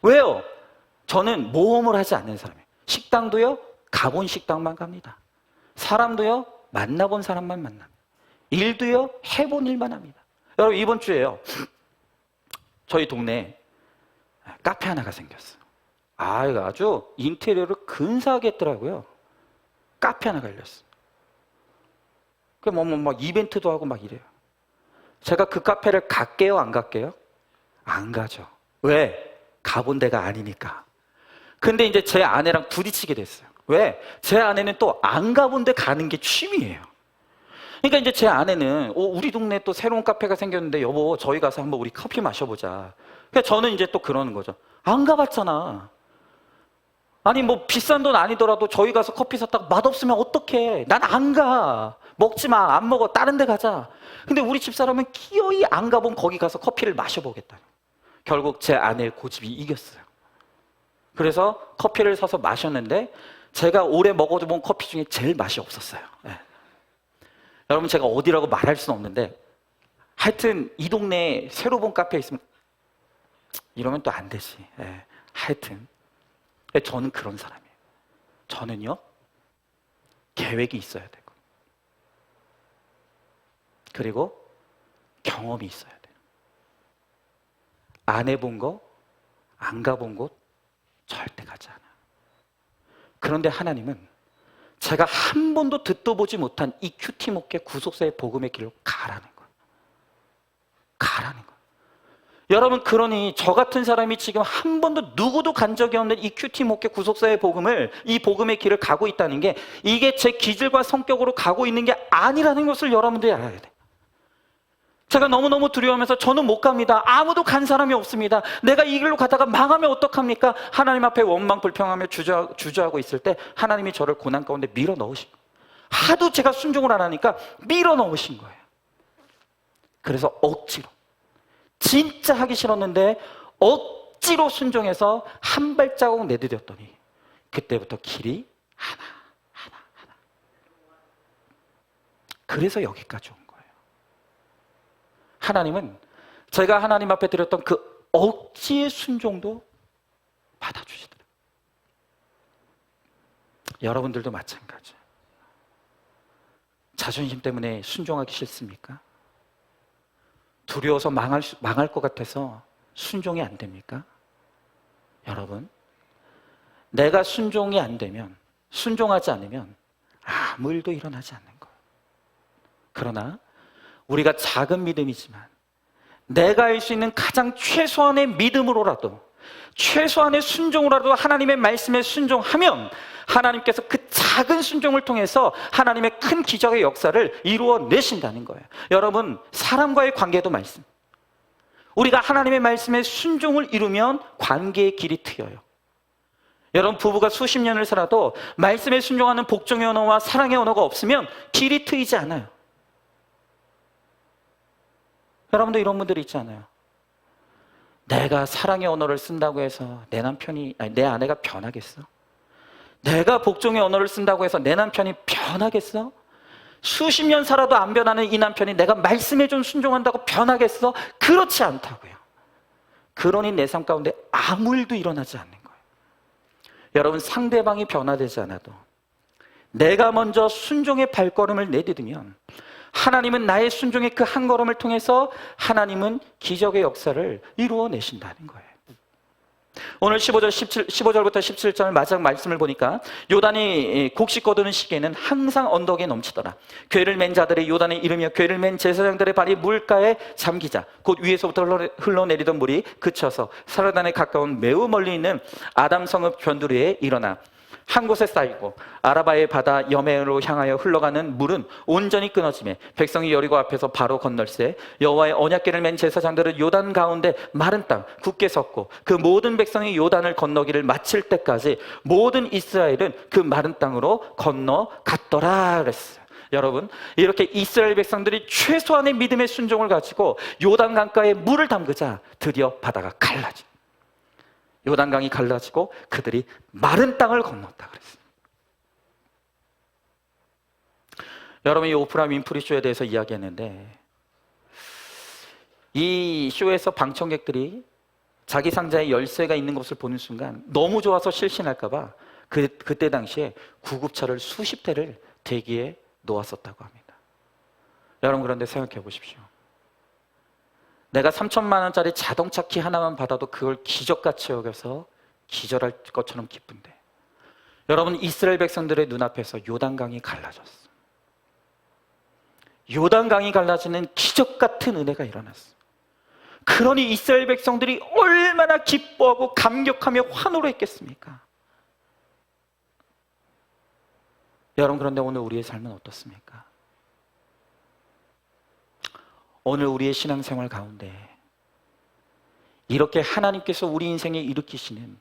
왜요? 저는 모험을 하지 않는 사람이에요. 식당도요, 가본 식당만 갑니다. 사람도요, 만나본 사람만 만납니다. 일도요, 해본 일만 합니다. 여러분, 이번 주에요, 저희 동네에 카페 하나가 생겼어요. 이거 아주 인테리어를 근사하게 했더라고요. 카페 하나가 열렸어요. 막 이벤트도 하고 막 이래요. 제가 그 카페를 갈게요, 안 갈게요? 안 가죠. 왜? 가본 데가 아니니까. 근데 이제 제 아내랑 부딪히게 됐어요. 왜? 제 아내는 또 안 가본 데 가는 게 취미예요. 그러니까 이제 제 아내는 우리 동네에 또 새로운 카페가 생겼는데 여보, 저희 가서 한번 우리 커피 마셔보자. 그러니까 저는 이제 또 그러는 거죠. 안 가봤잖아. 아니 뭐 비싼 돈 아니더라도 저희 가서 커피 샀다가 맛없으면 어떡해. 난 안 가. 먹지 마. 안 먹어. 다른 데 가자. 근데 우리 집사람은 기어이 안 가본 거기 가서 커피를 마셔보겠다. 결국 제 아내의 고집이 이겼어요. 그래서 커피를 사서 마셨는데 제가 올해 먹어본 커피 중에 제일 맛이 없었어요. 네. 여러분, 제가 어디라고 말할 수는 없는데 하여튼 이 동네에 새로 본 카페에 있으면 이러면 또 안 되지. 네. 하여튼 저는 그런 사람이에요. 저는요, 계획이 있어야 되고 그리고 경험이 있어야 돼요. 안 해본 거, 안 가본 곳 절대 가지 않아요. 그런데 하나님은 제가 한 번도 듣도 보지 못한 이 큐티 목회 구속사의 복음의 길로 가라는 거예요. 가라는 거예요. 여러분, 그러니 저 같은 사람이 지금 한 번도 누구도 간 적이 없는 이 큐티 목회 구속사의 복음을, 이 복음의 길을 가고 있다는 게 이게 제 기질과 성격으로 가고 있는 게 아니라는 것을 여러분들이 알아야 돼요. 제가 너무너무 두려워하면서 저는 못 갑니다. 아무도 간 사람이 없습니다. 내가 이 길로 가다가 망하면 어떡합니까? 하나님 앞에 원망 불평하며 주저하고 있을 때 하나님이 저를 고난 가운데 밀어 넣으시고 하도 제가 순종을 안 하니까 밀어넣으신 거예요. 그래서 억지로, 진짜 하기 싫었는데 억지로 순종해서 한 발자국 내디뎠더니 그때부터 길이 하나. 그래서 여기까지 온 거예요. 하나님은 제가 하나님 앞에 드렸던 그 억지의 순종도 받아주시더라고요. 여러분들도 마찬가지. 자존심 때문에 순종하기 싫습니까? 두려워서 망할 것 같아서 순종이 안 됩니까? 여러분, 내가 순종이 안 되면, 순종하지 않으면 아무 일도 일어나지 않는 거예요. 그러나 우리가 작은 믿음이지만 내가 할 수 있는 가장 최소한의 믿음으로라도, 최소한의 순종으로라도 하나님의 말씀에 순종하면 하나님께서 그 작은 순종을 통해서 하나님의 큰 기적의 역사를 이루어내신다는 거예요. 여러분, 사람과의 관계도 말씀. 우리가 하나님의 말씀에 순종을 이루면 관계의 길이 트여요. 여러분, 부부가 수십 년을 살아도 말씀에 순종하는 복종의 언어와 사랑의 언어가 없으면 길이 트이지 않아요. 여러분도 이런 분들이 있잖아요. 내가 사랑의 언어를 쓴다고 해서 내 아내가 변하겠어? 내가 복종의 언어를 쓴다고 해서 내 남편이 변하겠어? 수십 년 살아도 안 변하는 이 남편이 내가 말씀에 좀 순종한다고 변하겠어? 그렇지 않다고요. 그러니 내 삶 가운데 아무 일도 일어나지 않는 거예요. 여러분, 상대방이 변화되지 않아도 내가 먼저 순종의 발걸음을 내디디면 하나님은 나의 순종의 그 한 걸음을 통해서 하나님은 기적의 역사를 이루어내신다는 거예요. 오늘 15절부터 17절 마지막 말씀을 보니까 요단이 곡식 거두는 시기에는 항상 언덕에 넘치더라. 궤를 맨 자들의 요단에 이르며 궤를 맨 제사장들의 발이 물가에 잠기자 곧 위에서부터 흘러내리던 물이 그쳐서 사르단에 가까운 매우 멀리 있는 아담 성읍 변두리에 일어나 한 곳에 쌓이고 아라바의 바다 여매로 향하여 흘러가는 물은 온전히 끊어지매 백성이 여리고 앞에서 바로 건널세 여호와의 언약궤를 맨 제사장들은 요단 가운데 마른 땅 굳게 섰고 그 모든 백성이 요단을 건너기를 마칠 때까지 모든 이스라엘은 그 마른 땅으로 건너갔더라 그랬어요. 여러분, 이렇게 이스라엘 백성들이 최소한의 믿음의 순종을 가지고 요단 강가에 물을 담그자 드디어 바다가 갈라져. 요단강이 갈라지고 그들이 마른 땅을 건넜다 그랬어요. 여러분, 이 오프라 윈프리 쇼에 대해서 이야기했는데 이 쇼에서 방청객들이 자기 상자에 열쇠가 있는 것을 보는 순간 너무 좋아서 실신할까 봐 그때 당시에 구급차를 수십 대를 대기에 놓았었다고 합니다. 여러분, 그런데 생각해 보십시오. 내가 3천만 원짜리 자동차 키 하나만 받아도 그걸 기적같이 여겨서 기절할 것처럼 기쁜데 여러분, 이스라엘 백성들의 눈앞에서 요단강이 갈라졌어. 요단강이 갈라지는 기적같은 은혜가 일어났어. 그러니 이스라엘 백성들이 얼마나 기뻐하고 감격하며 환호를 했겠습니까? 여러분, 그런데 오늘 우리의 삶은 어떻습니까? 오늘 우리의 신앙생활 가운데 이렇게 하나님께서 우리 인생에 일으키시는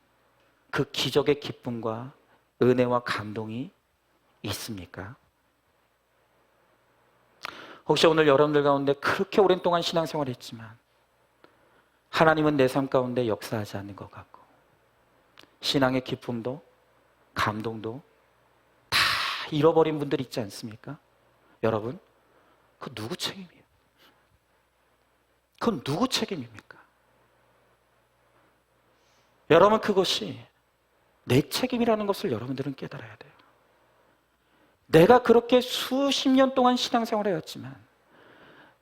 그 기적의 기쁨과 은혜와 감동이 있습니까? 혹시 오늘 여러분들 가운데 그렇게 오랜 동안 신앙생활을 했지만 하나님은 내 삶 가운데 역사하지 않는 것 같고 신앙의 기쁨도 감동도 다 잃어버린 분들 있지 않습니까? 여러분, 그 누구 책임이에요? 그건 누구 책임입니까? 여러분, 그것이 내 책임이라는 것을 여러분들은 깨달아야 돼요. 내가 그렇게 수십 년 동안 신앙생활을 해왔지만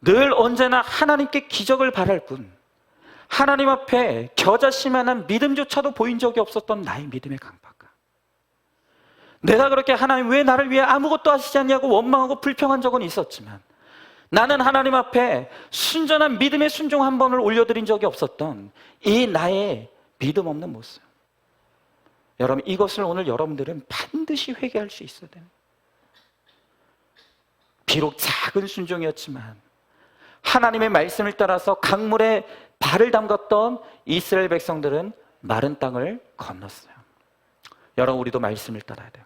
늘 언제나 하나님께 기적을 바랄 뿐 하나님 앞에 겨자씨만한 믿음조차도 보인 적이 없었던 나의 믿음의 강박감, 내가 그렇게 하나님 왜 나를 위해 아무것도 하시지 않냐고 원망하고 불평한 적은 있었지만 나는 하나님 앞에 순전한 믿음의 순종 한 번을 올려드린 적이 없었던 이 나의 믿음 없는 모습, 여러분, 이것을 오늘 여러분들은 반드시 회개할 수 있어야 돼요. 비록 작은 순종이었지만 하나님의 말씀을 따라서 강물에 발을 담갔던 이스라엘 백성들은 마른 땅을 건넜어요. 여러분, 우리도 말씀을 따라야 돼요.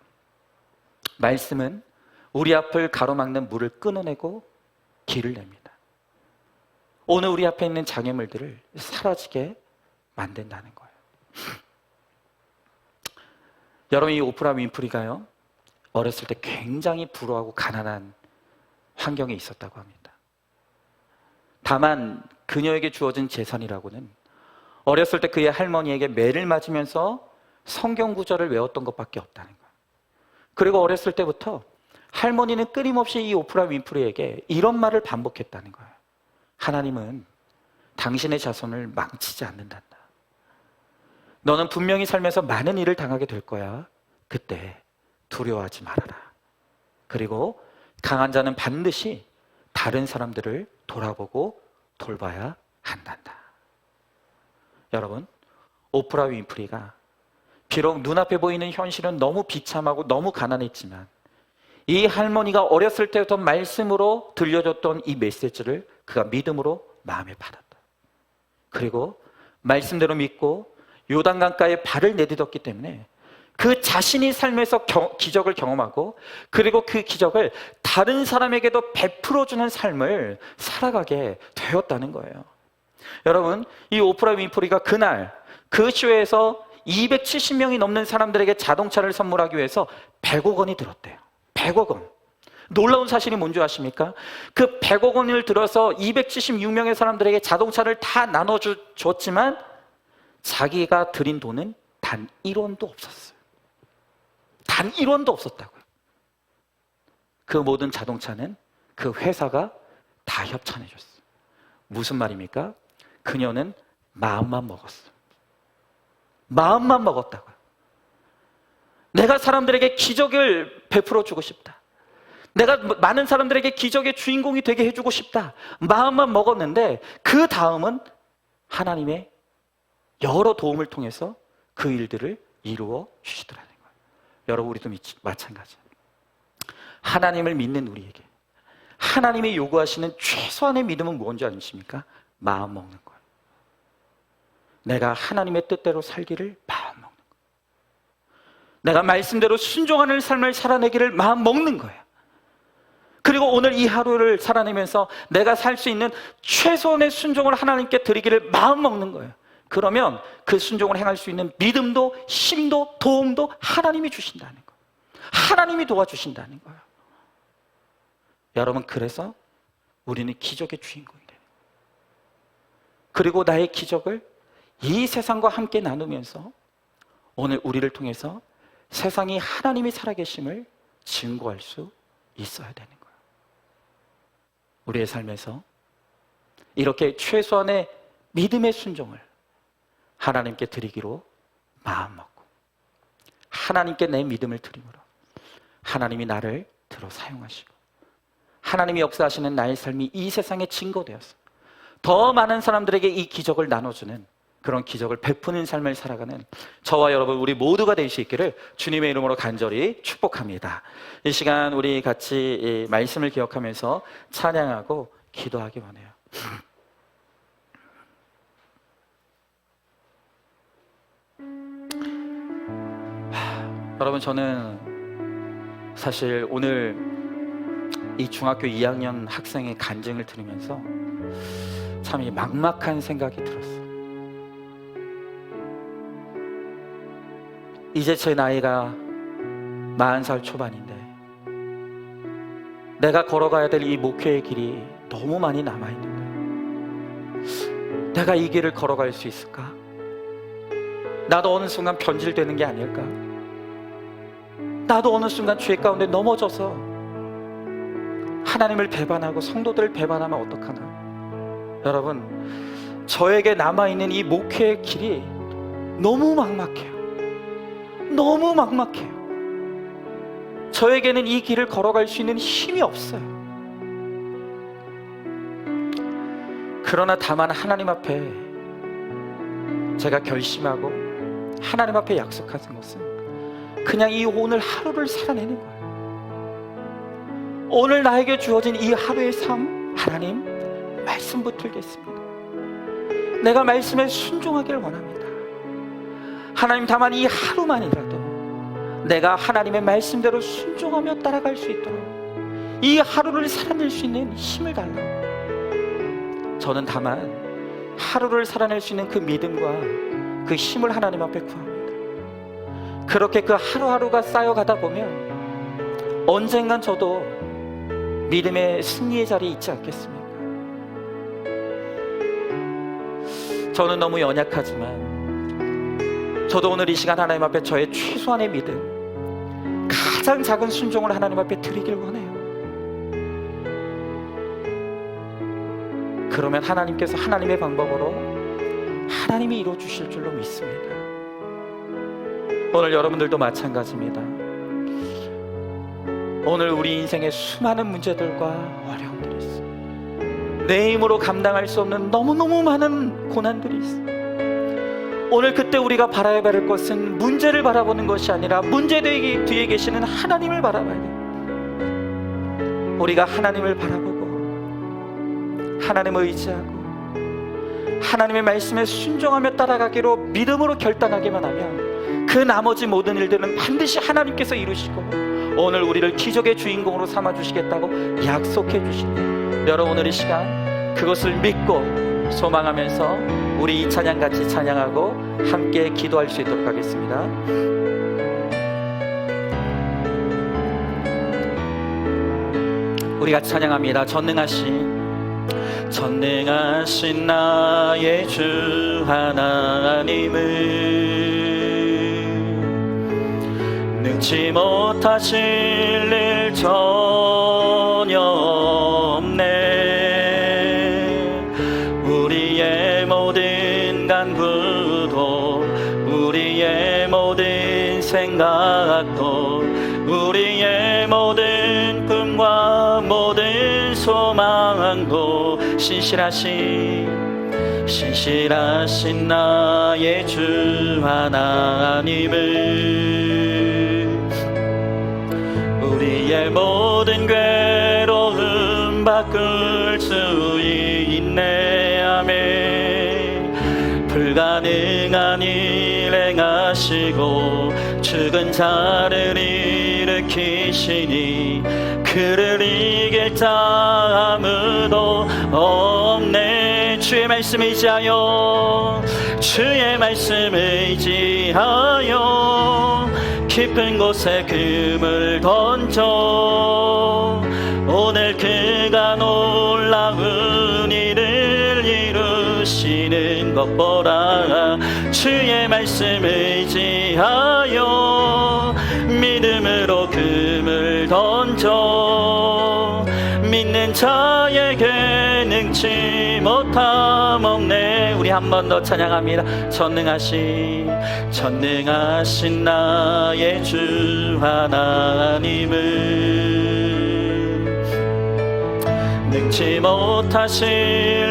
말씀은 우리 앞을 가로막는 물을 끊어내고 길을 냅니다. 오늘 우리 앞에 있는 장애물들을 사라지게 만든다는 거예요. 여러분, 이 오프라 윈프리가요, 어렸을 때 굉장히 불우하고 가난한 환경에 있었다고 합니다. 다만 그녀에게 주어진 재산이라고는 어렸을 때 그의 할머니에게 매를 맞으면서 성경 구절을 외웠던 것밖에 없다는 거예요. 그리고 어렸을 때부터 할머니는 끊임없이 이 오프라 윈프리에게 이런 말을 반복했다는 거예요. 하나님은 당신의 자손을 망치지 않는단다. 너는 분명히 살면서 많은 일을 당하게 될 거야. 그때 두려워하지 말아라. 그리고 강한 자는 반드시 다른 사람들을 돌아보고 돌봐야 한단다. 여러분, 오프라 윈프리가 비록 눈앞에 보이는 현실은 너무 비참하고 너무 가난했지만 이 할머니가 어렸을 때부터 말씀으로 들려줬던 이 메시지를 그가 믿음으로 마음에 받았다. 그리고 말씀대로 믿고 요단강가에 발을 내딛었기 때문에 그 자신이 삶에서 기적을 경험하고 그리고 그 기적을 다른 사람에게도 베풀어주는 삶을 살아가게 되었다는 거예요. 여러분, 이 오프라 윈프리가 그날 그 쇼에서 270명이 넘는 사람들에게 자동차를 선물하기 위해서 100억 원이 들었대요. 100억 원. 놀라운 사실이 뭔지 아십니까? 그 100억 원을 들어서 276명의 사람들에게 자동차를 다 나눠줬지만 자기가 들인 돈은 단 1원도 없었어요. 단 1원도 없었다고요. 그 모든 자동차는 그 회사가 다 협찬해줬어요. 무슨 말입니까? 그녀는 마음만 먹었어요. 마음만 먹었다고요. 내가 사람들에게 기적을 베풀어 주고 싶다. 내가 많은 사람들에게 기적의 주인공이 되게 해주고 싶다. 마음만 먹었는데 그 다음은 하나님의 여러 도움을 통해서 그 일들을 이루어 주시더라는 거예요. 여러분, 우리도 마찬가지예요. 하나님을 믿는 우리에게 하나님이 요구하시는 최소한의 믿음은 뭔지 아십니까? 마음 먹는 거예요. 내가 하나님의 뜻대로 살기를 마음 먹는 거예요. 내가 말씀대로 순종하는 삶을 살아내기를 마음 먹는 거예요. 그리고 오늘 이 하루를 살아내면서 내가 살 수 있는 최소한의 순종을 하나님께 드리기를 마음 먹는 거예요. 그러면 그 순종을 행할 수 있는 믿음도 힘도 도움도 하나님이 주신다는 거예요. 하나님이 도와주신다는 거예요. 여러분, 그래서 우리는 기적의 주인공이 돼요. 그리고 나의 기적을 이 세상과 함께 나누면서 오늘 우리를 통해서 세상이 하나님이 살아계심을 증거할 수 있어야 되는 거예요. 우리의 삶에서 이렇게 최소한의 믿음의 순종을 하나님께 드리기로 마음먹고 하나님께 내 믿음을 드림으로 하나님이 나를 들어 사용하시고 하나님이 역사하시는 나의 삶이 이 세상에 증거되어서 더 많은 사람들에게 이 기적을 나눠주는 그런 기적을 베푸는 삶을 살아가는 저와 여러분 우리 모두가 될 수 있기를 주님의 이름으로 간절히 축복합니다. 이 시간 우리 같이 이 말씀을 기억하면서 찬양하고 기도하기 원해요. 여러분, 저는 사실 오늘 이 중학교 2학년 학생의 간증을 들으면서 참 막막한 생각이 들었어요. 이제 제 나이가 40살 초반인데 내가 걸어가야 될 이 목회의 길이 너무 많이 남아있는데 내가 이 길을 걸어갈 수 있을까? 나도 어느 순간 변질되는 게 아닐까? 나도 어느 순간 죄 가운데 넘어져서 하나님을 배반하고 성도들을 배반하면 어떡하나? 여러분, 저에게 남아있는 이 목회의 길이 너무 막막해요. 너무 막막해요. 저에게는 이 길을 걸어갈 수 있는 힘이 없어요. 그러나 다만 하나님 앞에 제가 결심하고 하나님 앞에 약속하는 것은 그냥 이 오늘 하루를 살아내는 거예요. 오늘 나에게 주어진 이 하루의 삶, 하나님 말씀 붙들겠습니다. 내가 말씀에 순종하기를 원합니다. 하나님, 다만 이 하루만이라도 내가 하나님의 말씀대로 순종하며 따라갈 수 있도록 이 하루를 살아낼 수 있는 힘을 달라고. 저는 다만 하루를 살아낼 수 있는 그 믿음과 그 힘을 하나님 앞에 구합니다. 그렇게 그 하루하루가 쌓여가다 보면 언젠간 저도 믿음의 승리의 자리에 있지 않겠습니까? 저는 너무 연약하지만 저도 오늘 이 시간 하나님 앞에 저의 최소한의 믿음, 가장 작은 순종을 하나님 앞에 드리길 원해요. 그러면 하나님께서 하나님의 방법으로 하나님이 이루어주실 줄로 믿습니다. 오늘 여러분들도 마찬가지입니다. 오늘 우리 인생에 수많은 문제들과 어려움들이 있어요. 내 힘으로 감당할 수 없는 너무너무 많은 고난들이 있어요. 오늘 그때 우리가 바라야 할 것은 문제를 바라보는 것이 아니라 문제 뒤에 계시는 하나님을 바라봐야 돼요. 우리가 하나님을 바라보고 하나님을 의지하고 하나님의 말씀에 순종하며 따라가기로 믿음으로 결단하기만 하면 그 나머지 모든 일들은 반드시 하나님께서 이루시고 오늘 우리를 기적의 주인공으로 삼아주시겠다고 약속해 주시니 여러분 오늘 이 시간 그것을 믿고 소망하면서 우리 이 찬양 같이 찬양하고 함께 기도할 수 있도록 하겠습니다. 우리 같이 찬양합니다. 전능하신 나의 주 하나님을 능치 못하실 일 전혀 없네. 우리의 모든 간구도 우리의 모든 생각도 우리의 모든 꿈과 모든 소망도 신실하신 나의 주 하나님을 우리의 모든 괴로움 바꿀 수 있네. 아멘. 불가능한 일 행하시고 죽은 자를 일으키시니 그를 이길 자 아무도 없네. 주의 말씀 의지하여 깊은 곳에 금을 던져 오늘 그가 놀라운 일을 이루시는 것 보라. 주의 말씀 의지하여 믿음으로 금을 던져 믿는 자에게 능치 못함 없네. 우리 한 번 더 찬양합니다. 전능하신 나의 주 하나님을 능치 못하실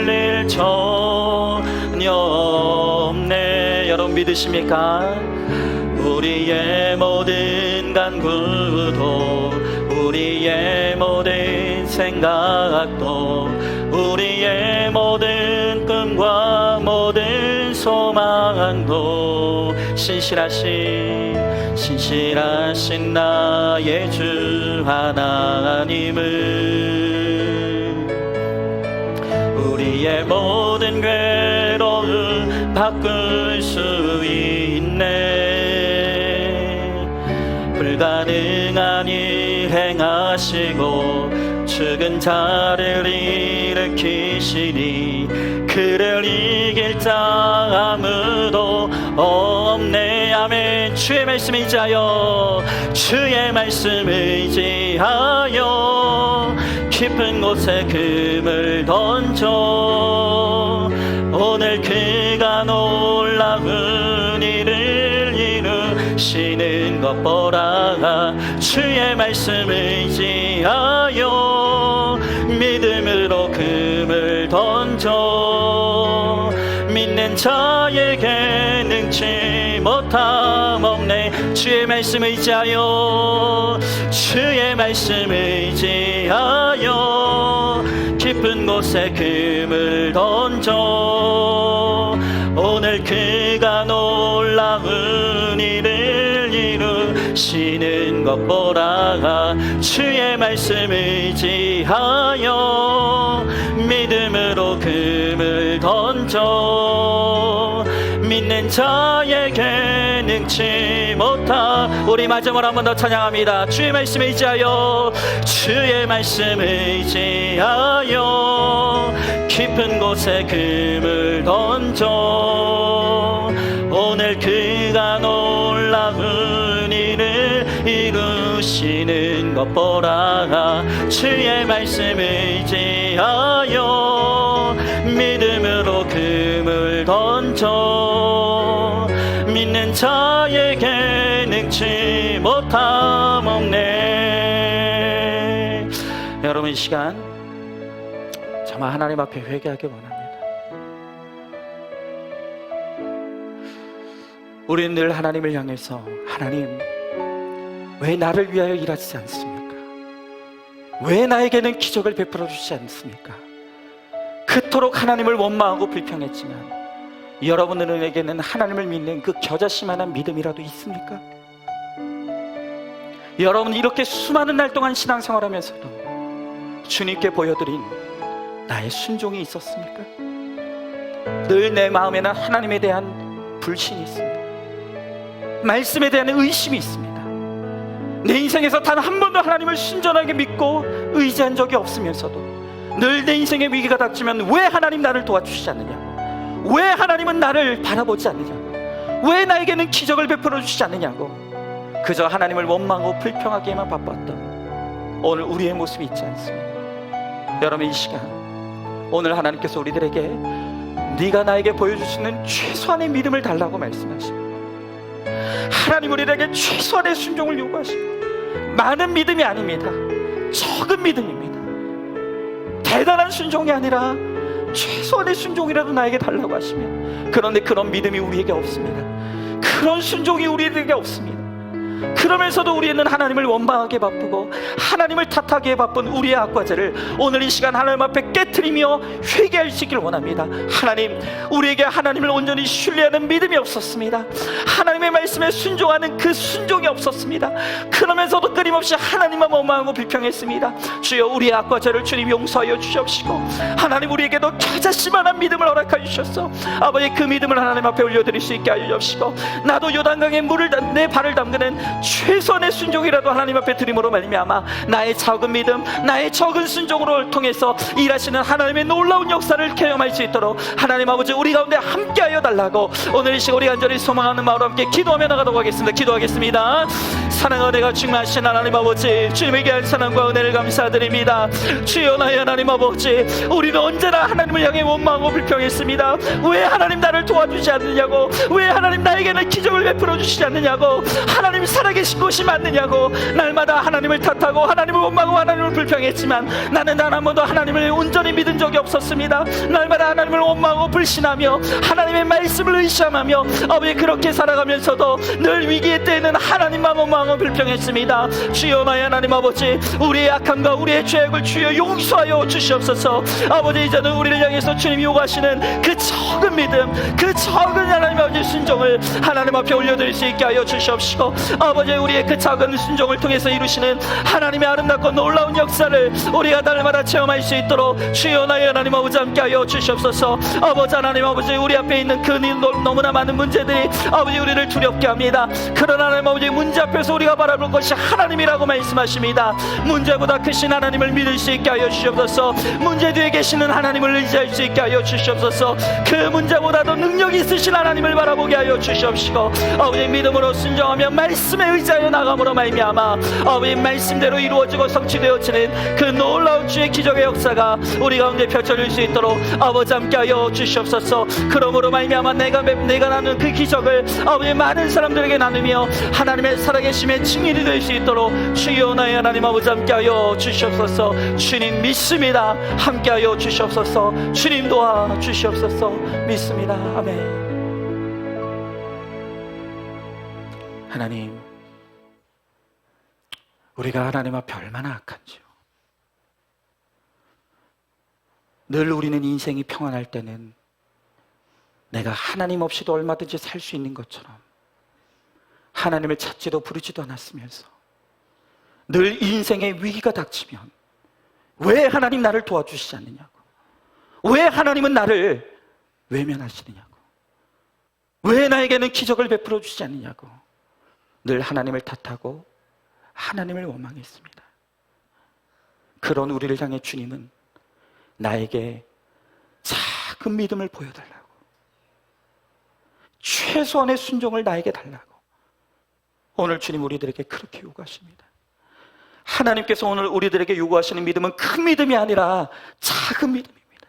일 전혀 없네. 여러분 믿으십니까? 우리의 모든 간구도 우리의 모든 생각도 우리의 모든 꿈과 모든 소망도 신실하신 나의 주 하나님을 우리의 모든 괴로움 바꿀 수 있네. 불가능한 일 행하시고 죽은 자를 일으키시니 그를 이길 자 아무도 없네. 아멘. 주의 말씀 의지하여 깊은 곳에 금을 던져 오늘 그가 놀라운 일을 이루시는 것 보라. 주의 말씀 의지하여 믿음으로 금을 던져 믿는 자에게 능치 못함 없네. 주의 말씀 의지하여 깊은 곳에 금을 던져 오늘 그가 놀라운 일을 이루시는 주시는 것 보라. 주의 말씀 의지하여 믿음으로 금을 던져 믿는 자에게 능치 못하. 우리 마지막으로 한 번 더 찬양합니다. 주의 말씀 의지하여, 주의 말씀 의지하여 깊은 곳에 금을 던져 오늘 그가 놀라운 일을 이루시는 것 보라. 주의 말씀 의지하여 믿음으로 금을 던져 믿는 자에게 능치 못하먹네. 여러분, 이 시간 정말 하나님 앞에 회개하기 원합니다. 우리는 늘 하나님을 향해서, 하나님 왜 나를 위하여 일하시지 않습니까? 왜 나에게는 기적을 베풀어 주시지 않습니까? 그토록 하나님을 원망하고 불평했지만 여러분들에게는 하나님을 믿는 그 겨자씨만한 믿음이라도 있습니까? 여러분, 이렇게 수많은 날 동안 신앙생활하면서도 주님께 보여드린 나의 순종이 있었습니까? 늘 내 마음에는 하나님에 대한 불신이 있습니다. 말씀에 대한 의심이 있습니다. 내 인생에서 단 한 번도 하나님을 순전하게 믿고 의지한 적이 없으면서도 늘 내 인생에 위기가 닥치면 왜 하나님 나를 도와주시지 않느냐고, 왜 하나님은 나를 바라보지 않느냐고, 왜 나에게는 기적을 베풀어 주시지 않느냐고 그저 하나님을 원망하고 불평하기에만 바빴던 오늘 우리의 모습이 있지 않습니까? 여러분, 이 시간 오늘 하나님께서 우리들에게 네가 나에게 보여줄 수 있는 최소한의 믿음을 달라고 말씀하십니다. 하나님 우리에게 최소한의 순종을 요구하십니다. 많은 믿음이 아닙니다. 적은 믿음입니다. 대단한 순종이 아니라 최소한의 순종이라도 나에게 달라고 하시면, 그런데 그런 믿음이 우리에게 없습니다. 그런 순종이 우리에게 없습니다. 그러면서도 우리는 하나님을 원망하기에 바쁘고 하나님을 탓하기에 바쁜 우리의 악과제를 오늘 이 시간 하나님 앞에 깨트리며 회개할 수 있기를 원합니다. 하나님, 우리에게 하나님을 온전히 신뢰하는 믿음이 없었습니다. 하나님의 말씀에 순종하는 그 순종이 없었습니다. 그러면서도 끊임없이 하나님만 원망하고 불평했습니다. 주여, 우리의 악과제를 주님 용서하여 주시옵시고 하나님 우리에게도 겨자씨만한 믿음을 허락하여 주셨어. 아버지, 그 믿음을 하나님 앞에 올려드릴 수 있게 하여 주옵시고 나도 요단강에 물을 내 발을 담그는 최선의 순종이라도 하나님 앞에 드림으로 말미암아 나의 작은 믿음, 나의 적은 순종으로 통해서 일하시는 하나님의 놀라운 역사를 경험할 수 있도록 하나님 아버지 우리 가운데 함께하여 달라고 오늘 이 시간 우리 간절히 소망하는 마음으로 함께 기도하며 나가도록 하겠습니다. 기도하겠습니다. 사랑하는 내가 충만하신 하나님 아버지, 주님에게 한 사랑과 은혜를 감사드립니다. 주여, 나의 하나님 아버지, 우리는 언제나 하나님을 향해 원망하고 불평했습니다. 왜 하나님 나를 도와주지 않느냐고, 왜 하나님 나에게는 기적을 베풀어 주시지 않느냐고, 하나님 살아계신 것이 맞느냐고 날마다 하나님을 탓하고 하나님을 원망하고 하나님을 불평했지만 나는 단 한 번도 하나님을 온전히 믿은 적이 없었습니다. 날마다 하나님을 원망하고 불신하며 하나님의 말씀을 의심하며 아버지, 그렇게 살아가면서도 늘 위기의 때에는 하나님만 원망하고 불평했습니다. 주여, 나의 하나님 아버지, 우리의 약함과 우리의 죄악을 주여 용서하여 주시옵소서. 아버지, 이제는 우리를 향해서 주님이 요구하시는 그 적은 믿음, 그 적은 하나님 아버지 순종을 하나님 앞에 올려드릴 수 있게 하여 주시옵시고 아버지, 우리의 그 작은 순종을 통해서 이루시는 하나님의 아름답고 놀라운 역사를 우리가 날마다 체험할 수 있도록 주여, 나의 하나님 아버지 함께하여 주시옵소서. 아버지 하나님 아버지, 우리 앞에 있는 그 너무나 많은 문제들이 아버지 우리를 두렵게 합니다. 그러나 하나님 아버지, 문제 앞에서 우리가 바라볼 것이 하나님이라고 말씀하십니다. 문제보다 크신 하나님을 믿을 수 있게 하여 주시옵소서. 문제 뒤에 계시는 하나님을 의지할 수 있게 하여 주시옵소서. 그 문제보다도 능력 있으신 하나님을 바라보게 하여 주시옵시고 아버지, 믿음으로 순종하며 말씀에 의지하여 나감으로 말미암아 아버지 말씀대로 이루어지고 성취되어지는 그 놀라운 주의 기적의 역사가 우리 가운데 펼쳐질 수 있도록 아버지 함께하여 주시옵소서. 그러므로 말미암아 내가 나눈 그 기적을 아버지 많은 사람들에게 나누며 하나님의 살아계심의 증인이 될 수 있도록 주여, 나의 하나님 아버지 함께하여 주시옵소서. 주님 믿습니다. 함께하여 주시옵소서. 주님 도와 주시옵소서. 믿습니다. 아멘. 하나님, 우리가 하나님 앞에 얼마나 악한지요. 늘 우리는 인생이 평안할 때는 내가 하나님 없이도 얼마든지 살 수 있는 것처럼 하나님을 찾지도 부르지도 않았으면서 늘 인생의 위기가 닥치면 왜 하나님 나를 도와주시지 않느냐고, 왜 하나님은 나를 외면하시느냐고, 왜 나에게는 기적을 베풀어 주시지 않느냐고 늘 하나님을 탓하고 하나님을 원망했습니다. 그런 우리를 향해 주님은 나에게 작은 믿음을 보여달라고, 최소한의 순종을 나에게 달라고 오늘 주님 우리들에게 그렇게 요구하십니다. 하나님께서 오늘 우리들에게 요구하시는 믿음은 큰 믿음이 아니라 작은 믿음입니다.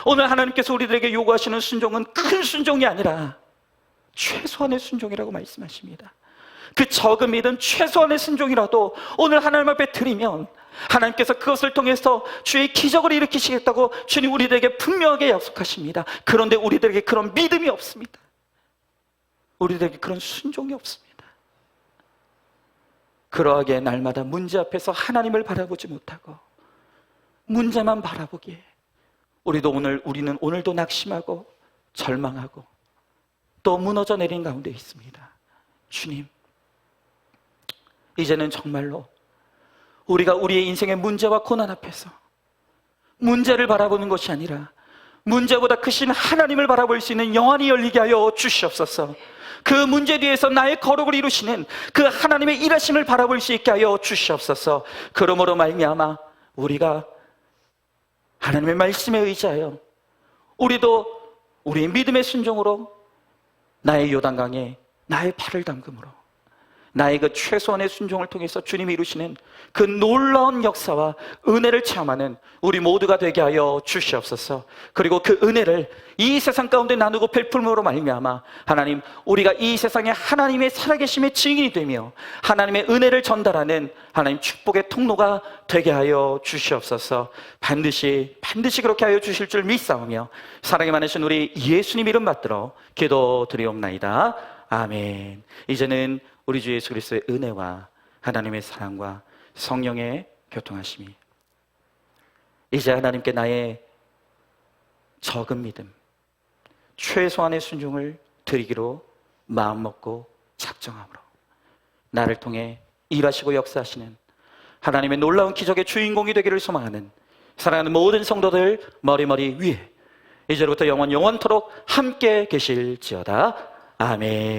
오늘 하나님께서 우리들에게 요구하시는 순종은 큰 순종이 아니라 최소한의 순종이라고 말씀하십니다. 그 적은 믿음, 최소한의 순종이라도 오늘 하나님 앞에 드리면 하나님께서 그것을 통해서 주의 기적을 일으키시겠다고 주님 우리들에게 분명하게 약속하십니다. 그런데 우리들에게 그런 믿음이 없습니다. 우리들에게 그런 순종이 없습니다. 그러하기에 날마다 문제 앞에서 하나님을 바라보지 못하고 문제만 바라보기에 우리는 오늘도 낙심하고 절망하고 또 무너져 내린 가운데 있습니다. 주님, 이제는 정말로 우리가 우리의 인생의 문제와 고난 앞에서 문제를 바라보는 것이 아니라 문제보다 크신 하나님을 바라볼 수 있는 영안이 열리게 하여 주시옵소서. 그 문제 뒤에서 나의 거룩을 이루시는 그 하나님의 일하심을 바라볼 수 있게 하여 주시옵소서. 그러므로 말미암아 우리가 하나님의 말씀에 의지하여 우리도 우리의 믿음의 순종으로 나의 요단강에 나의 발을 담금으로 나의 그 최소한의 순종을 통해서 주님이 이루시는 그 놀라운 역사와 은혜를 체험하는 우리 모두가 되게 하여 주시옵소서. 그리고 그 은혜를 이 세상 가운데 나누고 베풀므로 말미암아 하나님, 우리가 이 세상에 하나님의 살아계심의 증인이 되며 하나님의 은혜를 전달하는 하나님 축복의 통로가 되게 하여 주시옵소서. 반드시 그렇게 하여 주실 줄 믿사오며 사랑이 많으신 우리 예수님 이름 받들어 기도드리옵나이다. 아멘. 이제는 우리 주 예수 그리스도의 은혜와 하나님의 사랑과 성령의 교통하심이 이제 하나님께 나의 적은 믿음, 최소한의 순종을 드리기로 마음먹고 작정함으로 나를 통해 일하시고 역사하시는 하나님의 놀라운 기적의 주인공이 되기를 소망하는 사랑하는 모든 성도들 머리 위에 이제부터 영원토록 함께 계실지어다. 아멘.